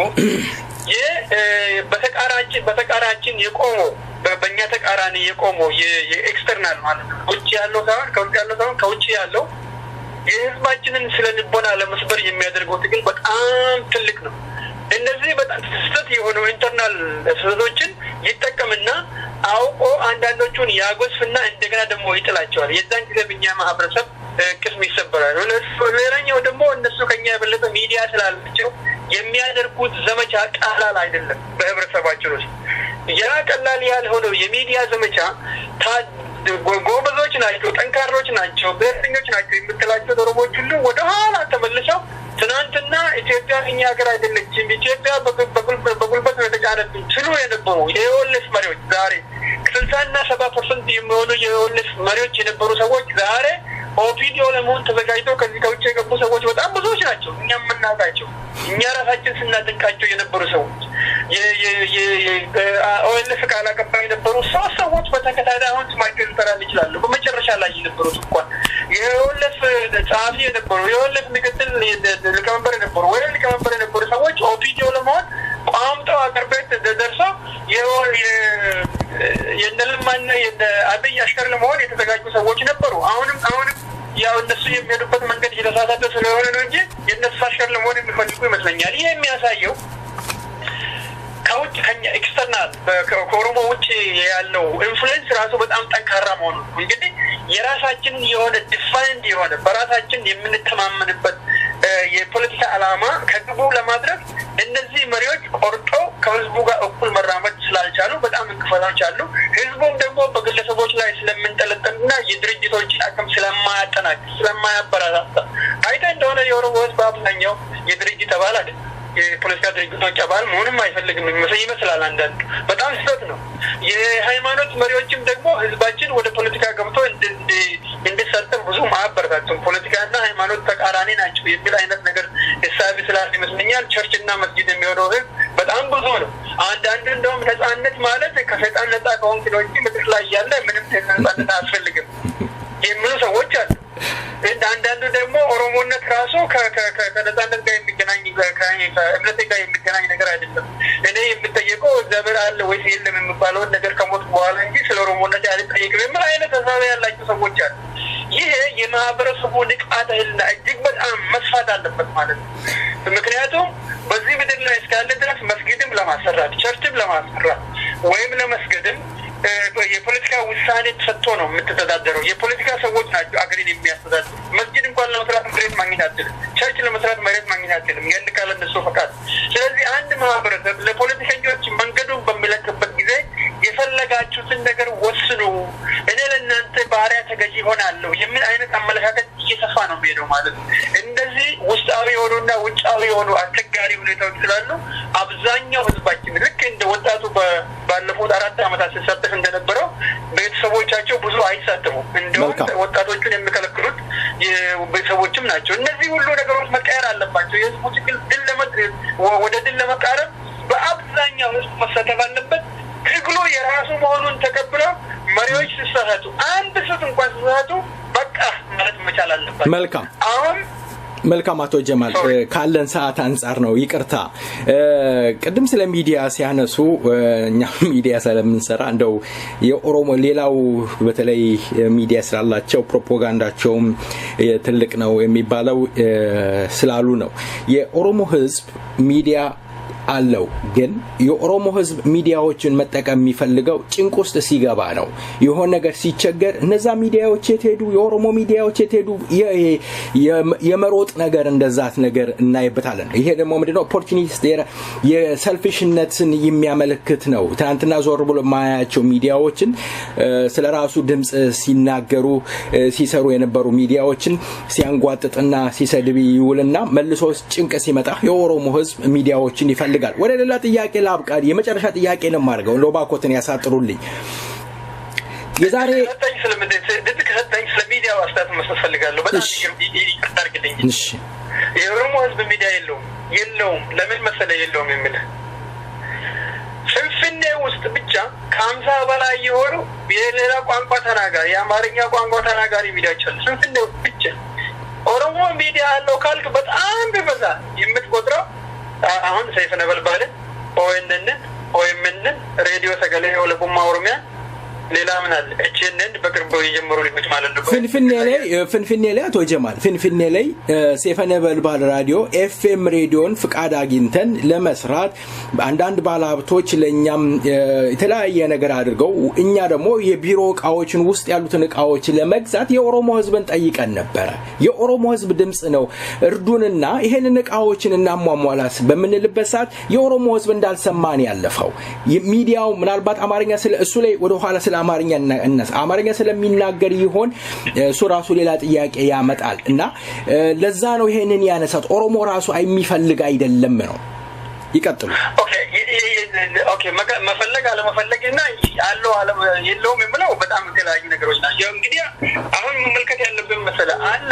S2: በተቃራችን የቆመው በእኛ ተቃራኒ የቆመው የኤክስተርናል ማለት ነው ውጭ ያለው ሳይሆን ከውጭ ያለው የህዝባችንን ስለ ልቦና ለመስበር የሚያደርገው ትግል በጣም ትልቅ ነው እነዚህ በጣም ስህተት የሆነው ኢንተርናል ስህተቶችን ይጠቀምና አውቆ አንዳንዶቹን ያጎስፍና እንደገና ደግሞ ይጥላቸዋል የዛን ጊዜ በእኛ ማህበረሰብ ቅስም ይሰበራል ሌላኛው ደግሞ እነሱ ከኛ የበለጠ ሚዲያ ስላላቸው የሚያደርጉት ዘመቻ ቀላል አይደለም በህብረተሰባችን ውስጥ ያ ቀላል ያልሆነው የሚዲያ ዘመቻ ጎበዞች ናቸው ጠንካሮች ናቸው ብሔርተኞች ናቸው የምትላቸው ኦሮሞዎች ሁሉ ወደ ኋላ ተመልሰው ትናንትና ኢትዮጵያ እኛ ሀገር አይደለችም ኢትዮጵያ በጉልበት የተጫነብን ስሉ የነበሩ የኦልፍ መሪዎች ዛሬ 60-70% የሚሆኑ የኦልፍ መሪዎች የነበሩ ሰዎች ዛሬ ኦፒዲዮ ለመሆን ተዘጋጅተው ከዚህ ከውጭ የገቡ ሰዎች በጣም ብዙዎች ናቸው እኛ የምናውቃቸው እኛ ራሳችን ስናደንቃቸው የነበሩ ሰዎች ኦልፍ ቃል አቀባይ የነበሩ ሶስት ሰዎች በተከታታይ አሁን ስማቸው ልጠራል ይችላሉ በመጨረሻ ላይ የነበሩት እንኳን የኦልፍ ጸሐፊ የነበሩ የኦልፍ ምክትል ሊቀመንበር የነበሩ ሰዎች ኦፒዲዮ ለመሆን ቋምጠው አገር ቤት ደርሰው የነልማና የአብይ አሽከር ለመሆን የተዘጋጁ ሰዎች ነበሩ አሁንም ያው እነሱ የሚሄዱበት መንገድ እየተሳሳተ ስለሆነ ነው እንጂ የነሱ አሽከር ለመሆን የሚፈልጉ ይመስለኛል ይሄ የሚያሳየው ከውጭ ከኛ ኤክስተርናል ከኦሮሞ ውጭ ያለው ኢንፍሉዌንስ ራሱ በጣም ጠንካራ መሆኑ እንግዲህ የራሳችን የሆነ ዲፋይንድ የሆነ በራሳችን የምንተማመንበት የፖለቲካ ዓላማ ከግቡ ለማድረግ እነዚህ መሪዎች ቆርጦ ከህዝቡ ጋር እኩል መራመድ ስላልቻሉ በጣም እንቅፋቶች አሉ። ህዝቡም ደግሞ በግለሰቦች ላይ ስለምንጠለጠልና የድርጅቶችን አቅም ስለማያጠናክር ስለማያበረታታ አይተ እንደሆነ የኦሮሞ ህዝብ በአብዛኛው የድርጅት አባል አይደል የፖለቲካ ድርጅቶች አባል መሆንም አይፈልግም ይመስላል አንዳንድ በጣም ስህተት ነው። የሃይማኖት መሪዎችም ደግሞ ህዝባችን ወደ ፖለቲካ ገብቶ እንዲሳተፍ ብዙ ማበረታቱም ፖለቲካና ሃይማኖት ተቃራኒ ናቸው የሚል አይነት ነገር ሐሳብ ስላለ ይመስለኛል ቸርችና መስጊድ የሚሆነው ህዝብ በጣም ብዙ ነው። አንዳንድ እንደውም ነፃነት ማለት ከሰይጣን ነፃ ከሆንክ ነው እንጂ ምድር ላይ ያለ ምንም ነፃነት አያስፈልግም የሚሉ ሰዎች አሉ። አንዳንዱ ደግሞ ኦሮሞነት ራሱ ከነፃነት ጋር የሚገናኝ ከእምነት ጋር የሚገናኝ ነገር አይደለም። እኔ የምጠየቀው እግዚአብሔር አለ ወይስ የለም የሚባለውን ነገር ከሞት በኋላ እንጂ ስለ ኦሮሞነት አልጠየቅም የሚል አይነት ሀሳብ ያላቸው ሰዎች አሉ። ይሄ የማህበረሰቡ ንቃተ ህሊና እጅግ በጣም መስፋት አለበት ማለት ነው። ምክንያቱም በዚህ ምድር ላይ እስካለ ድረስ መስጊድም ለማሰራት ቸርችም ለማሰራት ወይም ለመስገድም የፖለቲካ ውሳኔ ተሰጥቶ ነው የምትተዳደረው። የፖለቲካ ሰዎች ናቸው አገርን የሚያስተዳድሩ። መስጊድ እንኳን ለመስራት መሬት ማግኘት አትችልም። ቸርች ለመስራት መሬት ማግኘት አትችልም። ያን ካለ እነሱ ፈቃድ። ስለዚህ አንድ ማህበረሰብ ለፖለቲከኞች መንገዱን በሚለቅበት ጊዜ የፈለጋችሁትን ነገር ወስኑ፣ እኔ ለእናንተ ባሪያ ተገዢ ሆናለሁ የሚል አይነት አመለካከት እየሰፋ ነው የሚሄደው ማለት ነው። እንደዚህ ውስጣዊ የሆኑና ውጫዊ የሆኑ አስቸጋሪ ሁኔታዎች ስላሉ አብዛኛው ህዝባችን ልክ እንደ ወጣቱ ባለፉት 4 ዓመታት ሲሳተፍ እንደነበረው ቤተሰቦቻቸው ብዙ አይሳተፉም። እንደውም ወጣቶቹን የሚከለክሉት ቤተሰቦችም ናቸው። እነዚህ ሁሉ ነገሮች መቀየር አለባቸው። የህዝቡ ትግል ወደ ድል ለመቃረብ በአብዛኛው ህዝብ መሳተፍ አለበት። ትግሉ የራሱ መሆኑን ተቀብለው መሪዎች ሲሳሳቱ አንድ ስህተት እንኳን ሲሳሳቱ በቃ ማለት መቻል አለባቸው።
S1: መልካም
S2: አሁን
S1: መልካም አቶ ጀማል ካለን ሰዓት አንፃር ነው ይቅርታ ቅድም ስለ ሚዲያ ሲያነሱ እኛ ሚዲያ ስለምንሰራ እንደው የኦሮሞ ሌላው በተለይ ሚዲያ ስላላቸው ፕሮፓጋንዳቸውም ትልቅ ነው የሚባለው ስላሉ ነው። የኦሮሞ ህዝብ ሚዲያ አለው ግን የኦሮሞ ህዝብ ሚዲያዎችን መጠቀም የሚፈልገው ጭንቅ ውስጥ ሲገባ ነው። የሆነ ነገር ሲቸገር እነዛ ሚዲያዎች የትሄዱ የኦሮሞ ሚዲያዎች የትሄዱ የመሮጥ ነገር እንደዛት ነገር እናይበታለን። ይሄ ደግሞ ምንድነው ኦፖርቹኒቲስት የሰልፊሽነትን የሚያመለክት ነው። ትናንትና ዞር ብሎ ማያቸው ሚዲያዎችን ስለራሱ ድምጽ ሲናገሩ ሲሰሩ የነበሩ ሚዲያዎችን ሲያንጓጥጥና ሲሰድብ ይውልና መልሶ ጭንቅ ሲመጣ የኦሮሞ ህዝብ ሚዲያዎችን ይፈልጋል። ወደ ሌላ ጥያቄ ላብቃል። የመጨረሻ ጥያቄ ነው ማድረገው ሎባኮትን ያሳጥሩልኝ። የዛሬ
S2: ስለሚዲያው አስተያየት መስጠት ፈልጋለሁ። በጣም ይቅርታርግልኝ።
S1: እሺ
S2: የኦሮሞ ህዝብ ሚዲያ የለውም ለምን መሰለህ የለውም የሚል ፍንፍኔ ውስጥ ብቻ ከ50 በላይ የሆኑ የሌላ ቋንቋ ተናጋሪ የአማርኛ ቋንቋ ተናጋሪ ሚዲያዎች አሉ። ፍንፍኔ ውስጥ ብቻ ኦሮሞ ሚዲያ አለው ካልክ በጣም ቢበዛ የምትቆጥረው አሁን ሰይፈ ነበልባል ኦኤምኤን ሬዲዮ ሰገሌ ወለቡማ ኦሮሚያ ሌላ ምን አለ እቺንን በቅርቡ የጀመሩ ልጆች ማለት ነው።
S1: ፍንፍኔ ላይ አቶ ጀማል ፍንፍኔ ላይ ሰይፈ ነበልባል ራዲዮ ኤፍኤም ሬዲዮን ፍቃድ አግኝተን ለመስራት አንዳንድ ባለሀብቶች ለኛም የተለያየ ነገር አድርገው እኛ ደግሞ የቢሮ እቃዎችን ውስጥ ያሉትን እቃዎች ለመግዛት የኦሮሞ ህዝብን ጠይቀን ነበር። የኦሮሞ ህዝብ ድምጽ ነው እርዱንና ይሄንን እቃዎችን እናሟሟላስ በመንልበት ሰዓት የኦሮሞ ህዝብ እንዳልሰማን ያለፈው ሚዲያው ምናልባት አማርኛ ስለ እሱ ላይ ወደ ኋላ ስለ አማርኛ ስለሚናገር ይሆን እሱ ራሱ ሌላ ጥያቄ ያመጣል እና ለዛ ነው ይሄንን ያነሳት ኦሮሞ ራሱ አይሚፈልግ አይደለም ነው። ይቀጥሉ።
S2: ኦኬ መፈለግ አለ መፈለግና ያለው አለ የለውም የሚለው በጣም የተለያዩ ነገሮች ናቸው። እንግዲህ አሁን መመልከት ያለብን መሰለ አለ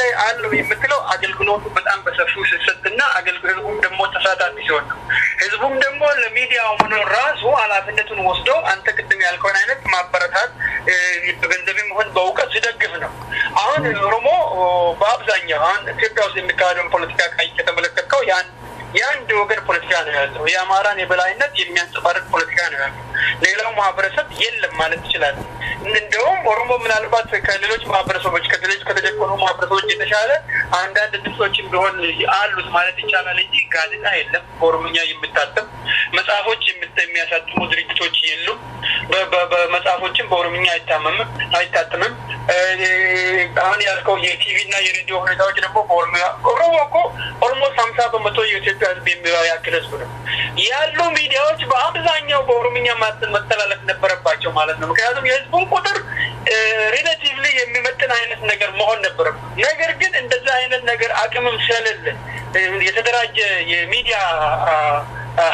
S2: የምትለው አገልግሎቱ በጣም በሰፊው ሲሰጥና አገልግሎቱም ደግሞ ተሳታፊ ሲሆን ነው። ህዝቡም ደግሞ ለሚዲያው መኖር ራሱ ኃላፊነቱን ወስዶ አንተ ቅድም ያልከውን አይነት ማበረታት በገንዘብም ሆነ በእውቀት ሲደግፍ ነው። አሁን ኦሮሞ በአብዛኛው አሁን ኢትዮጵያ ውስጥ የሚካሄደውን ፖለቲካ ከተመለከትከው የአንድ ወገን ፖለቲካ ነው ያለው። የአማራን የበላይነት የሚያንጸባርቅ ፖለቲካ ነው ያለው። ሌላው ማህበረሰብ የለም ማለት ይችላል። እንደውም ኦሮሞ ምናልባት ከሌሎች ማህበረሰቦች ከተጨቆኑ ማህበረሰቦች የተሻለ አንዳንድ ድምጾችም ቢሆን አሉት ማለት ይቻላል እንጂ ጋዜጣ የለም ኦሮሞኛ የሚታተም መጽሐፎች የሚያሳትሙ ድርጅቶች የሉም በመጽሐፎችም በኦሮሞኛ አይታተምም አሁን ያልከው የቲቪ እና የሬዲዮ ሁኔታዎች ደግሞ ኦሮሞ እኮ ኦልሞስት 50% የኢትዮጵያ ህዝብ የሚባል ያክል ህዝብ ነው ያሉ ሚዲያዎች በአብዛኛው በኦሮሞኛ መተላለፍ ነበረባቸው ማለት ነው ምክንያቱም የህዝቡን ቁጥር ሪሌቲቭሊ የሚመጥን አይነት ነገር መሆን ነበረበት ነገር ግን እንደዛ አይነት ነገር አቅምም ስለሌለ የተደራጀ የሚዲያ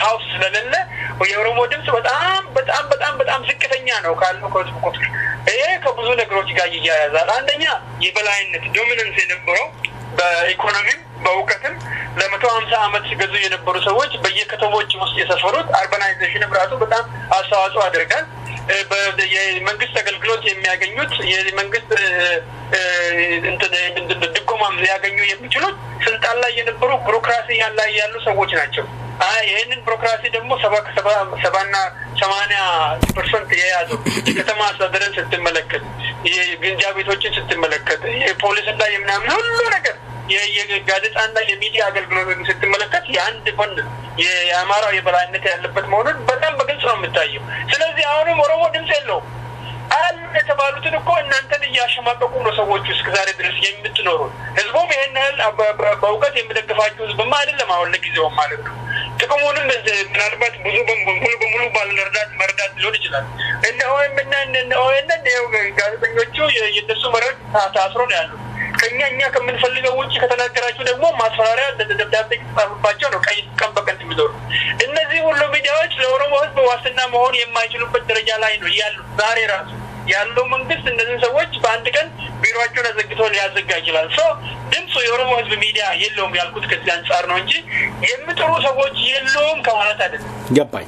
S2: ሃውስ ስለሌለ የኦሮሞ ድምጽ በጣም ዝቅተኛ ነው ካለው ከህዝቡ ቁጥር ይሄ ከብዙ ነገሮች ጋር ይያያዛል አንደኛ የበላይነት ዶሚናንስ የነበረው በኢኮኖሚም በእውቀትም ለ150 ዓመት ሲገዙ የነበሩ ሰዎች በየከተሞች ውስጥ የሰፈሩት አርባናይዜሽን ብራቱ በጣም አስተዋጽኦ አድርጋል የመንግስት አገልግሎት የሚያገኙት የመንግስት ድጎማም ሊያገኙ የሚችሉት ስልጣን ላይ የነበሩ ቢሮክራሲ ያሉ ሰዎች ናቸው ይሄንን ቢሮክራሲ ደግሞ 70-80% የያዘው ከተማ አስተዳደርን ስትመለከት የግንጃ ቤቶችን ስትመለከት የፖሊስና የምናምን ሁሉ ነገር የጋዜጣና የሚዲያ አገልግሎትን ስትመለከት የአንድ ፈንድ የአማራው የበላይነት ያለበት መሆኑን በጣም በግልጽ ነው የምታየው ስለዚህ አሁንም ኦሮሞ ድምጽ የለውም አሉ የተባሉትን እኮ እናንተን እያሸማቀቁ ነው ሰዎች እስከዛሬ ድረስ የምትኖሩ ህዝቡም ይሄን ያህል በእውቀት የሚደግፋችሁ ህዝብማ አይደለም አሁን ለጊዜው ማለት ነው ጥቅሙንም ምናልባት ሙሉ በሙሉ መረዳት ሊሆን ይችላል እነሆ ጋዜጠኞቹ የእነሱ መረድ ታስሮ ነው ያሉት ከኛ ከምንፈልገው ውጪ ከተናገራችሁ ደግሞ ማስፈራሪያ ደብዳቤ ተጻፈባቸው ነው ቀን በቀን የሚዞሩ እነዚህ ሁሉ ሚዲያዎች ለኦሮሞ ህዝብ ዋስትና መሆን የማይችሉበት ደረጃ ላይ ነው ያሉት ዛሬ ራሱ ያለው መንግስት እነዚህ ሰዎች በአንድ ቀን ቢሮአቸውን አዘግቶ ሊያዘጋ ይችላል ድምፁ የኦሮሞ ህዝብ ሚዲያ የለውም ያልኩት ከዚህ አንጻር ነው እንጂ የሚጥሩ ሰዎች የለውም ከማለት አይደለም
S1: ገባኝ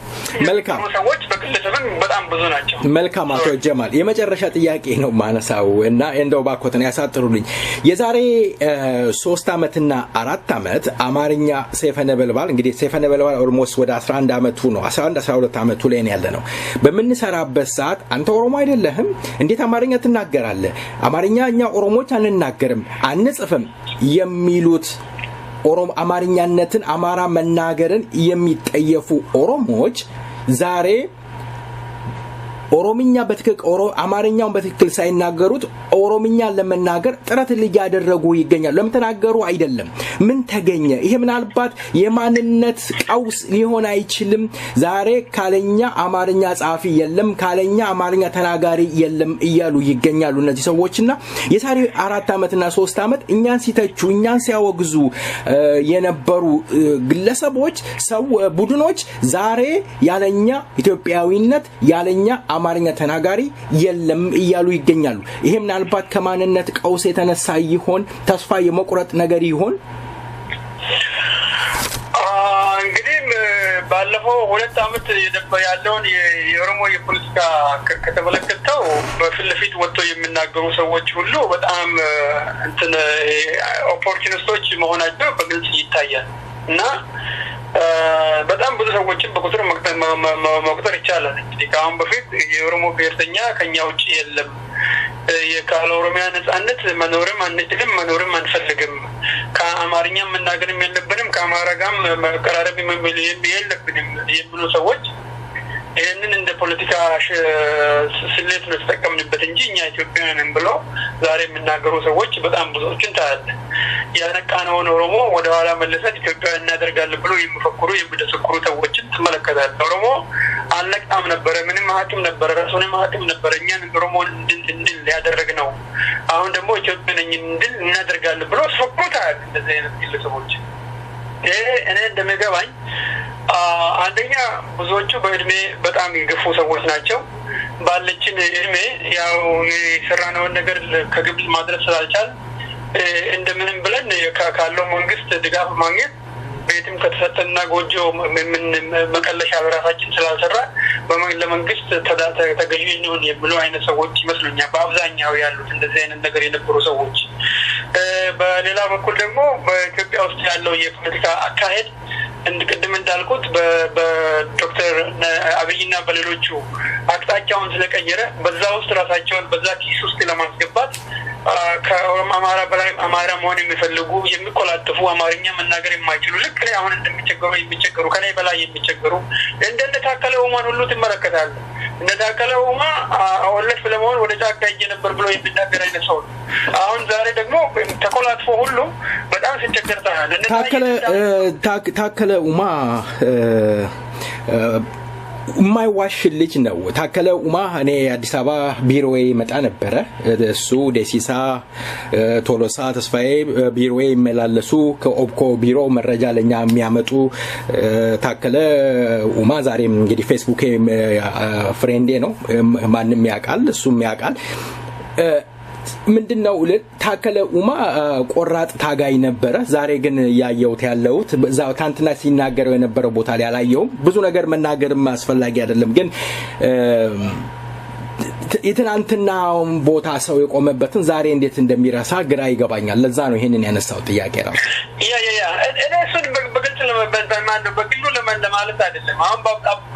S1: መልካም
S2: ሰዎች በግለሰብም በጣም ብዙ ናቸው
S1: መልካም አቶ ጀማል የመጨረሻ ጥያቄ ነው ማነሳው እና እንደው ባኮተን ያሳጥሩልኝ የዛሬ 3 አመትና 4 አመት አማርኛ ሰይፈ ነበልባል እንግዲህ ሰይፈ ነበልባል ኦልሞስት ወደ 11 አመቱ ነው 11-12 አመቱ ላይ ነው ያለነው በመንሰራበት ሰዓት አንተ ኦሮሞ አይደለህም እንዴት አማርኛ ትናገራለህ አማርኛኛ ኦሮሞች አንናገርም አንጽፍም የሚሉት አማርኛነትን አማራ መናገርን የሚጠየፉ ኦሮሞዎች ዛሬ ኦሮሚኛ አማርኛውን በትክክል ሳይናገሩት ኦሮሚኛ ለመናገር ጥረት ያደረጉ ይገኛሉ ለምተናገሩ አይደለም ምን ተገኘ ይሄ ምናልባት የማንነት ቀውስ ሊሆን አይችልም ዛሬ ካለኛ አማርኛ ጻፊ የለም ካለኛ አማርኛ ተናጋሪ የለም እያሉ ይገኛሉ እነዚህ ሰዎችና የዛሬ 4 አመትና 3 አመት እኛን ሲተቹ እኛን ሲያወግዙ የነበሩ ግለሰቦች ቡድኖች ዛሬ ያለኛ ኢትዮጵያዊነት ያለኛ አማርኛ ተናጋሪ የለም እያሉ ይገኛሉ ይሄ ምናልባት ከማንነት ቀውስ የተነሳ ይሆን ተስፋ የመቁረጥ ነገር ይሆን
S2: እንግዲህ ባለፈው 2 አመት ያለውን የኦሮሞ የፖለቲካ ከተመለከተው በፊት ወጥቶ የሚናገሩ ሰዎች ሁሉ በጣም ኦፖርቹኒስቶች መሆናቸው በግልጽ ይታያል እና በጣም ብዙ ሰዎችን በቁጥር መቁጠር ይቻላል እንግዲህ ካሁን በፊት የኦሮሞ ብሔርተኛ ከኛ ውጪ የለም የካለ ኦሮሚያ ነጻነት መኖርም አንችልም መኖርም አንፈልግም ከአማርኛ መናገርም የለብንም ከአማራ ጋር መቀራረብ የለብንም የሚሉ ሰዎች ይሄንን እንደ ፖለቲካ ስሌት ነው ተጠቀምንበት እንጂ እኛ ኢትዮጵያውያንን ብለው ዛሬ የሚናገሩ ሰዎች በጣም ብዙዎችን ታያለ ያነቃነውን ኦሮሞ ወደ ኋላ መለሰን ኢትዮጵያውያን እናደርጋለን ብለው የሚፈክሩ የሚደሰኩሩ ሰዎችን ትመለከታለህ ኦሮሞ አልነቃም ነበር ምንም አቅም ነበር ራሱንም አቅም ነበር እኛን ኦሮሞን እንድል ያደረግነው አሁን ደግሞ ኢትዮጵያን እንድል እናደርጋለን ብለው ሰፖርታል እንደዚህ አይነት ግለሰቦች እኔ እንደሚገባኝ አንደኛ ብዙዎቹ በእድሜ በጣም የገፉ ሰዎች ናቸው ባለችን እድሜ ያው የሰራነውን ነገር ከግብ ማድረስ ስላልቻል እንደምንም ብለን ካለው መንግስት ድጋፍ ማግኘት ቤትም ከተሰጠና ጎጆ ምን መቀለሻ በራሳችን ስላልሰራ ለመንግስት ተገዢ እንሆን የሚሉ አይነት ሰዎች ይመስሉኛል በአብዛኛው ያሉት እንደዚህ አይነት ነገር የነበሩ ሰዎች በሌላ በኩል ደግሞ በኢትዮጵያ ውስጥ ያለው የፖለቲካ አካሄድ ቅድም እንዳልኩት በዶክተር አብይና በሌሎቹ አቅጣጫውን ስለቀየረ በዛ ውስጥ ራሳቸውን በዛ ኪስ ውስጥ ለማስገባት ከኦሮሞ አማራ በላይ አማራ መሆን የሚፈልጉ የሚቆላጥፉ አማርኛ መናገር የማይችሉ ልክ ላይ አሁን እንደሚቸገሩ ከላይ በላይ የሚቸገሩ እንደነ ታከለ ኡማን ሁሉ ትመለከታለህ። እንደ ታከለ ኡማ ወለፍ ለመሆን ወደ ጫካ ሄጄ ነበር ብሎ የሚናገር አይነት ሰው ነው። አሁን ዛሬ ደግሞ ተቆላጥፎ ሁሉ በጣም ሲቸገር
S1: ታከለ ኡማ ማይዋሽ ልጅ ነው። ታከለ ኡማ እኔ አዲስ አበባ ቢሮዬ መጣ ነበር። እሱ ደሲሳ ቶሎሳ ተስፋዬ ቢሮዬ ይመላለሱ ከኦብኮ ቢሮ መረጃ ለኛ የሚያመጡ ታከለ ኡማ ዛሬም እንግዲህ ፌስቡክ ፍሬንዴ ነው። ማንንም ያውቃል፣ እሱም ያውቃል። ምንድነው ታከለ ኡማ ቆራጥ ታጋይ ነበር። ዛሬ ግን ያየውት ያለውት ዛው ታንትና ሲናገረው የነበረው ቦታ ላይ አላየው። ብዙ ነገር መናገርም አስፈላጊ አይደለም፣ ግን የትናንትና ቦታ ሰው የቆመበትን ዛሬ እንዴት እንደሚረሳ ግራ ይገባኛል። ለዛ ነው ይሄንን ያነሳው ጥያቄ ራሱ
S2: እኔ እሱን በግልጽ በግሉ ለማለት አይደለም። አሁን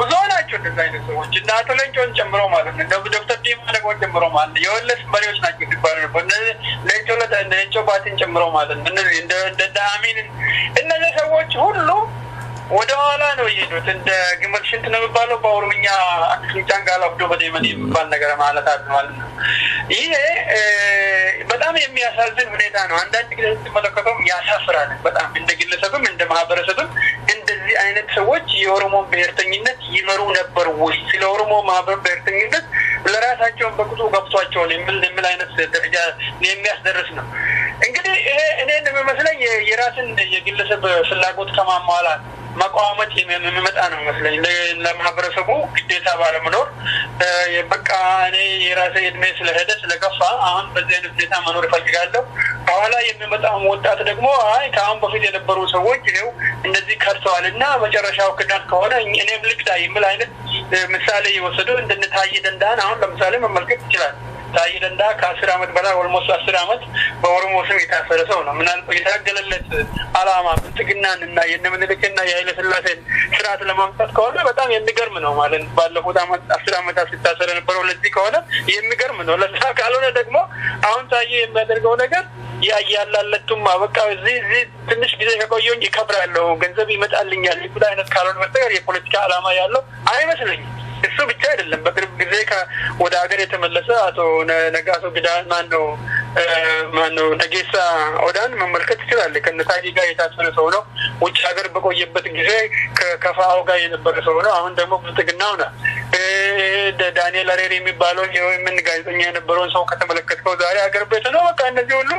S2: ብዙ ናቸው እንደዛ አይነት ሰዎች እና አቶ ሌንጮን ጨምሮ ማለት ነው ዶክተር ዲማ ደግሞ ጨምሮ ማለት ነው የወለስ መሪዎች ናቸው ሲባሉ ሌንጮ ባትን ጨምሮ ማለት ነው እንደ አሚን እነዚህ ሰዎች ሁሉ ወደ ኋላ ነው ይሄዱት። እንደ ግመል ሽንት ነው የሚባለው በኦሮምኛ አንፍሊንቺንግ አላፍዶ በደመን የሚባል ነገር ማለት ነው። ይሄ በጣም የሚያሳዝን ሁኔታ ነው። አንዳንድ ጊዜ ስትመለከተው ያሳፍራል በጣም እንደ ግለሰብም እንደ ማህበረሰብም እንደዚህ አይነት ሰዎች የኦሮሞ ብሔርተኝነት ይመሩ ነበር ወይ? ስለ ኦሮሞ ማህበር ብሔርተኝነት ለራሳቸው በቁጡ ገብቷቸዋል የሚል አይነት ደረጃ የሚያስደርስ ነው። እንግዲህ ይሄ እኔ እንደሚመስለኝ የራስን የግለሰብ ፍላጎት ከማሟላት መቋመጥ የሚመጣ ነው መስለኝ። ለማህበረሰቡ ግዴታ ባለመኖር በቃ እኔ የራሴ እድሜ ስለሄደ ስለገፋ አሁን በዚህ አይነት ሁኔታ መኖር እፈልጋለሁ። በኋላ የሚመጣው ወጣት ደግሞ አይ ከአሁን በፊት የነበሩ ሰዎች ይሄው እንደዚህ ከርተዋልና መጨረሻው ክዳን ከሆነ እኔም ልክዳ የሚል አይነት ምሳሌ የወሰዱ እንደነታየ ደንዳን አሁን ለምሳሌ መመልከት ይችላል። ታየ ደንዳ ከ10 አመት በላይ ኦልሞስት 10 አመት በኦሮሞ ስም የታሰረ ሰው ነው። ምናልባት የታገለለት አላማ ብልጽግናንና የነምንልክና የኃይለ ሥላሴን ስርዓት ለማምጣት ከሆነ በጣም የሚገርም ነው ማለት ባለፉት 10 አመታት ሲታሰረ ነበረው። ለዚህ ከሆነ የሚገርም ነው። ለዛ ካልሆነ ደግሞ አሁን ታየ የሚያደርገው ነገር ያያላለቱም በቃ እዚህ ትንሽ ጊዜ ከቆየኝ ይከብራለሁ ገንዘብ ይመጣልኛል ይብላ አይነት ካልሆነ በስተቀር የፖለቲካ አላማ ያለው አይመስለኝም። እሱ ብቻ አይደለም። በቅርብ ጊዜ ወደ ሀገር የተመለሰ አቶ ነጋሶ ግዳን ማነው ነጌሳ ኦዳን መመልከት ይችላል። ከነታጂ ጋር የታሰረ ሰው ነው። ውጭ ሀገር በቆየበት ጊዜ ከፋው ጋር የነበረ ሰው ነው። አሁን ደግሞ ብልጽግናው ነው። ዳንኤል አሬሪ የሚባለው የምን ጋዜጠኛ የነበረውን ሰው ከተመለከተው ዛሬ ሀገር ቤት ነው። በቃ እነዚህ ሁሉ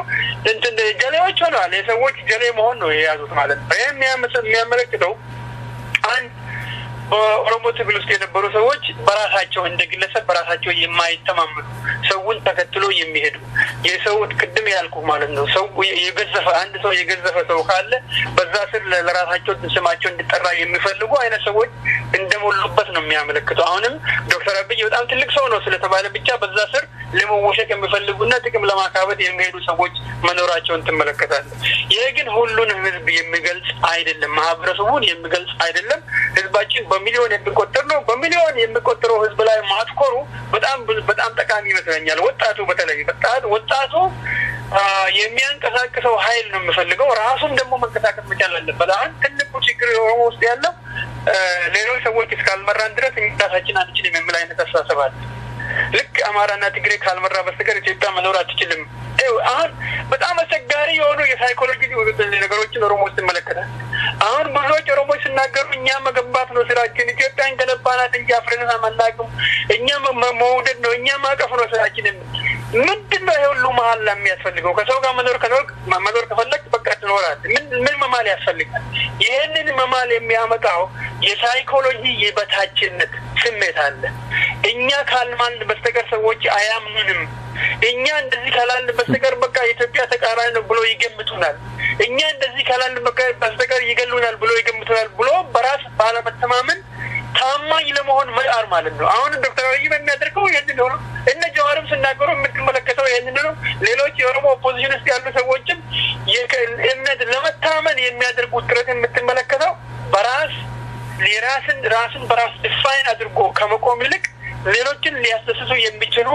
S2: እንትን ጀሌዎች ሆነዋል። የሰዎች ጀሌ መሆን ነው የያዙት ማለት ነው። ይሄ የሚያመለክተው አንድ በኦሮሞ ትግል ውስጥ የነበሩ ሰዎች በራሳቸው እንደ ግለሰብ በራሳቸው የማይተማመኑ ሰውን ተከትሎ የሚሄዱ የሰው ቅድም ያልኩ ማለት ነው። ሰው የገዘፈ አንድ ሰው የገዘፈ ሰው ካለ በዛ ስር ለራሳቸው ስማቸው እንዲጠራ የሚፈልጉ አይነት ሰዎች እንደሞሉበት ነው የሚያመለክተው። አሁንም ዶክተር አብይ በጣም ትልቅ ሰው ነው ስለተባለ ብቻ በዛ ስር ለመወሸቅ የሚፈልጉና ጥቅም ለማካበት የሚሄዱ ሰዎች መኖራቸውን ትመለከታለህ። ይሄ ግን ሁሉንም ህዝብ የሚገልጽ አይደለም፣ ማህበረሰቡን የሚገልጽ አይደለም። ህዝባችን በሚሊዮን የሚቆጠር ነው። በሚሊዮን የሚቆጠረው ህዝብ ላይ ማትኮሩ በጣም ጠቃሚ ይመስለኛል። ወጣቱ በተለይ ወጣቱ የሚያንቀሳቅሰው ኃይል ነው የሚፈልገው። ራሱን ደግሞ መንቀሳቀስ መቻል አለበት። አሁን ትልቁ ችግር ኦሮሞ ውስጥ ያለው ሌሎች ሰዎች እስካልመራን ድረስ ራሳችን አንችልም የሚል አይነት አስተሳሰብ አለ። ልክ አማራና ትግሬ ካልመራ በስተቀር ኢትዮጵያ መኖር አትችልም። አሁን በጣም አስቸጋሪ የሆኑ የሳይኮሎጂ ነገሮችን ኦሮሞ ውስጥ ይመለከታል። አሁን ብዙዎች ኦሮሞች ሲናገሩ እኛ መገንባት ነው ስራችን፣ ኢትዮጵያን ገነባናት እንጂ አፍረን አናውቅም፣ እኛ መውደድ ነው፣ እኛ ማቀፍ ነው ስራችን። ምንድነው ይሄ ሁሉ መሀል የሚያስፈልገው? ከሰው ጋር መኖር ከፈለግ በቃ ትኖራለህ። ምን መማል ያስፈልጋል? ይሄንን መማል የሚያመጣው የሳይኮሎጂ የበታችነት ስሜት አለ። እኛ ካልማን በስተቀር ሰዎች አያምኑንም። እኛ እንደዚህ ካላልን በስተቀር በቃ ኢትዮጵያ ተቃራኒ ነው ብሎ ይገምቱናል። እኛ እንደዚህ ካላልን በስተቀር ይገሉናል ብሎ ይገምቱናል ብሎ በራስ ባለመተማመን ታማኝ ለመሆን መጣር ማለት ነው። አሁን ዶክተር አብይ የሚያደርገው ይሄንን ነው። እነ ጀዋርም ሲናገሩ የምትመለከተው ይሄንን ነው። ሌሎች የኦሮሞ ኦፖዚሽን ውስጥ ያሉ ሰዎችም እምነት ለመታመን የሚያደርጉት ጥረት የምትመለከተው በራስ ራስን በራስ ዲፋይን አድርጎ ከመቆም ይልቅ ሌሎችን ሊያስተሳስሩ የሚችሉ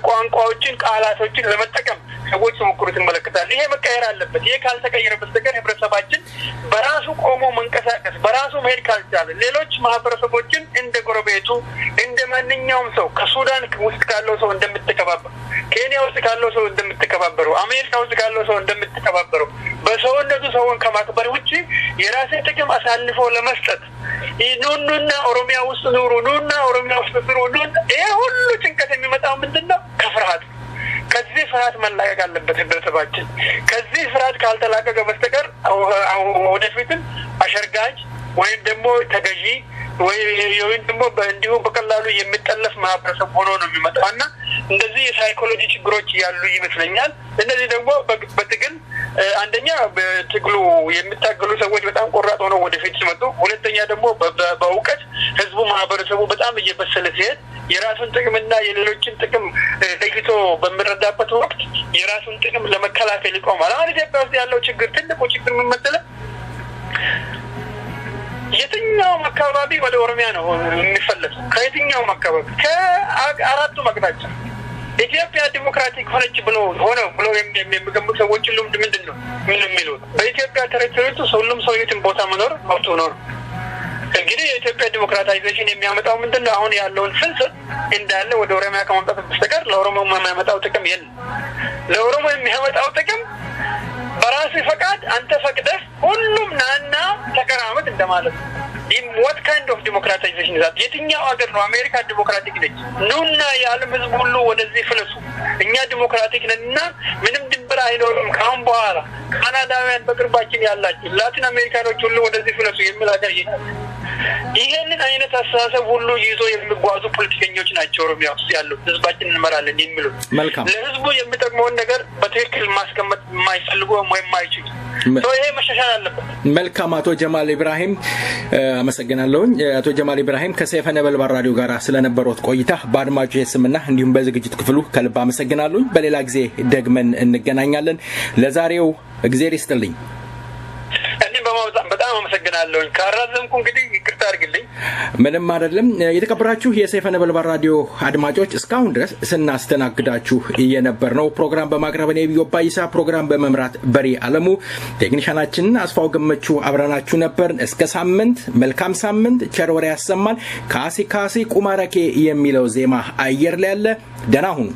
S2: ቋንቋዎችን ቃላቶችን ለመጠቀም ሰዎች ሙክሩት እንመለከታለን። ይሄ መቀየር አለበት። ይሄ ካልተቀየረ በስተቀር ህብረተሰባችን በራሱ ቆሞ መንቀሳቀስ በራሱ መሄድ ካልቻለ ሌሎች ማህበረሰቦችን እንደ ጎረቤቱ እንደ ማንኛውም ሰው ከሱዳን ውስጥ ካለው ሰው እንደምትከባበሩ ኬንያ ውስጥ ካለው ሰው እንደምትከባበሩ አሜሪካ ውስጥ ካለው ሰው እንደምትከባበሩ በሰውነቱ ሰውን ከማክበር ውጪ የራስን ጥቅም አሳልፎ ለመስጠት ኑኑና ኦሮሚያ ውስጥ ኑሩ ኑና ኦሮሚያ ውስጥ ኑሩ ይሄ ሁሉ ጭንቀት የሚመጣው ምንድነው? ከፍርሃት ከዚህ ፍርሃት መላቀቅ አለበት ህብረተሰባችን። ከዚህ ፍርሃት ካልተላቀቀ በስተቀር ወደፊትም አሸርጋጅ ወይም ደግሞ ተገዢ ወይም ደግሞ እንዲሁ በቀላሉ የሚጠለፍ ማህበረሰብ ሆኖ ነው የሚመጣውና እንደዚህ የሳይኮሎጂ ችግሮች ያሉ ይመስለኛል። እነዚህ ደግሞ በትግል አንደኛ በትግሉ የሚታገሉ ሰዎች በጣም ቆራጥ ሆነው ወደፊት ሲመጡ፣ ሁለተኛ ደግሞ በእውቀት ህዝቡ ማህበረሰቡ በጣም እየበሰለ ሲሄድ የራሱን ጥቅምና የሌሎችን ጥቅም ለይቶ በሚረዳበት ወቅት የራሱን ጥቅም ለመከላከል ይቆማል። አሁን ኢትዮጵያ ውስጥ ያለው ችግር ትልቁ ችግር ምን መሰለህ? የትኛውም አካባቢ ወደ ኦሮሚያ ነው የሚፈለሰው። ከየትኛውም አካባቢ ከአራቱ አቅጣጫ ኢትዮጵያ ዲሞክራቲክ ሆነች ብሎ የሚገምቱ ሰዎች ሁሉ ምንድነው የሚሉት? በኢትዮጵያ ቴሪቶሪ ውስጥ ሁሉም ሰው የትም ቦታ መኖር መብቱ ነው። እንግዲህ የኢትዮጵያ ዲሞክራታይዜሽን የሚያመጣው ምንድነው? አሁን ያለውን ፍልሰት እንዳለ ወደ ኦሮሚያ ከማምጣት በስተቀር ለኦሮሞ የሚያመጣው ጥቅም የለም። ለኦሮሞ የሚያመጣው ጥቅም በራስ ፈቃድ አንተ ፈቅደህ ሁሉም ናና ተቀራመጥ እንደማለት ነው። what kind of democratization is that? የትኛው ሀገር ነው አሜሪካ ዲሞክራቲክ ነች? ኑና የዓለም ህዝብ ሁሉ ወደዚህ ፍለሱ፣ እኛ ዲሞክራቲክ ነንና ምንም ድንበር አይኖርም ካሁን በኋላ ካናዳውያን በቅርባችን ያላችሁ ላቲን አሜሪካኖች ሁሉ ወደዚህ ፍለሱ የሚል ሀገር ይሄንን አይነት አስተሳሰብ ሁሉ ይዞ የሚጓዙ ፖለቲከኞች ናቸው ኦሮሚያ ውስጥ ያሉት። ህዝባችን እንመራለን የሚሉት ለህዝቡ የሚጠቅመውን ነገር በትክክል ማስቀመጥ የማይፈልጉ ወይም የማይችሉ ይሄ መሻሻል አለበት።
S1: መልካም አቶ ጀማል ኢብራሂም አመሰግናለሁ። አቶ ጀማል ኢብራሂም ከሰይፈ ነበልባል ራዲዮ ጋር ስለነበሩት ቆይታ በአድማጮች ስምና እንዲሁም በዝግጅት ክፍሉ ከልብ አመሰግናለሁ። በሌላ ጊዜ ደግመን እንገናኛለን። ለዛሬው እግዚአብሔር ይስጥልኝ።
S2: በጣም አመሰግናለሁ። ካራዘምኩ እንግዲህ ይቅርታ አድርግልኝ።
S1: ምንም አይደለም። የተከበራችሁ የሰይፈ ነበልባል ራዲዮ አድማጮች እስካሁን ድረስ ስናስተናግዳችሁ የነበርነው ፕሮግራም በማቅረብ እኔ እዮብ ባይሳ፣ ፕሮግራም በመምራት በሪ አለሙ፣ ቴክኒሻናችን አስፋው ገመቹ አብረናችሁ ነበር። እስከ ሳምንት መልካም ሳምንት ቸር ወሬ ያሰማል። ካሲ ቁማራኬ የሚለው ዜማ አየር ላይ ያለ ደህና ሁኑ።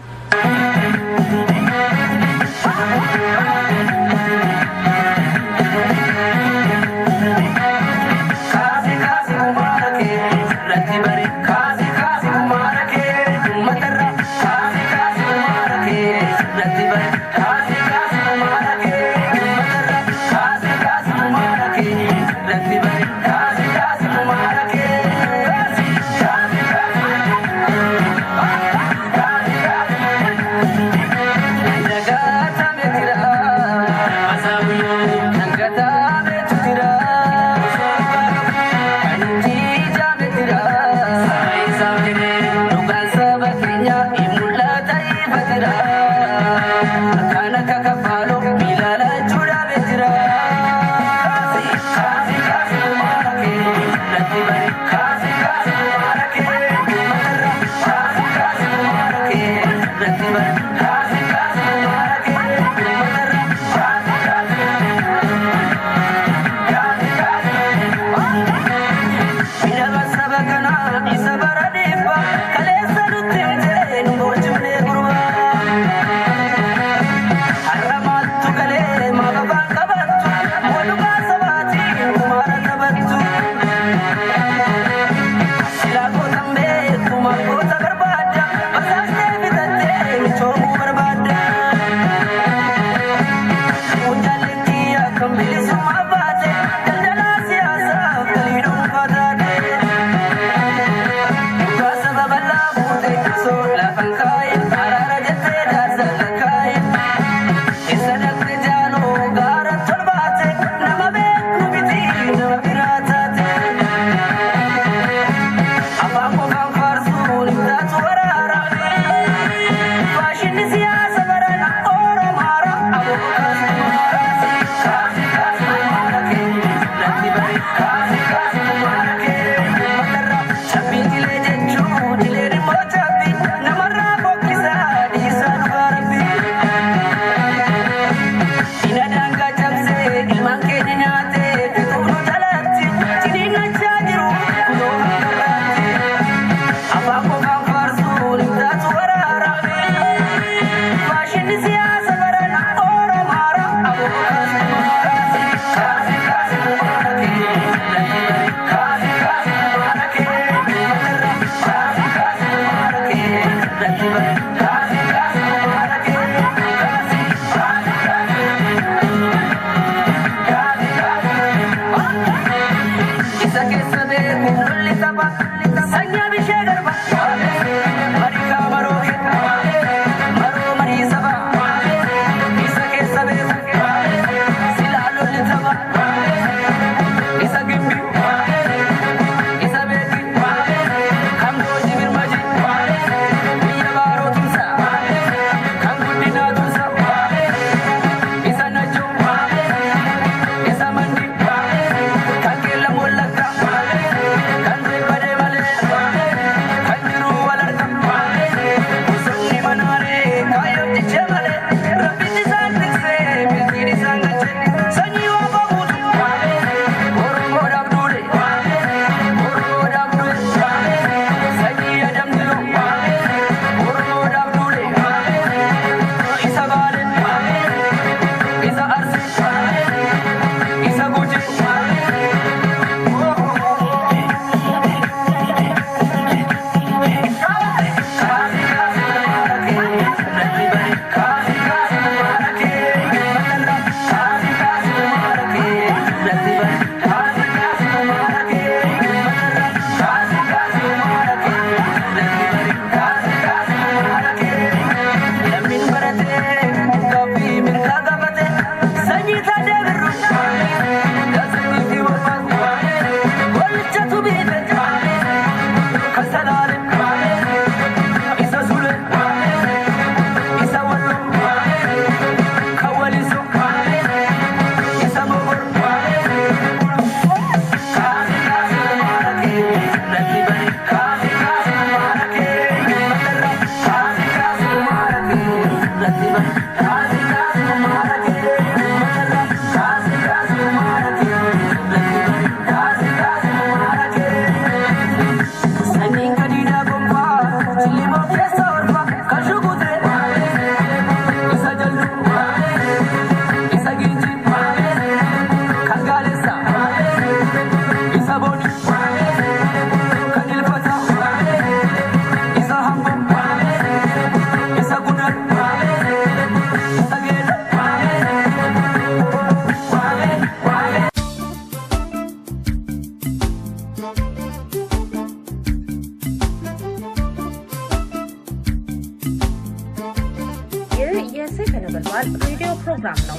S3: Cho
S4: ነበልባል ሬዲዮ ፕሮግራም ነው።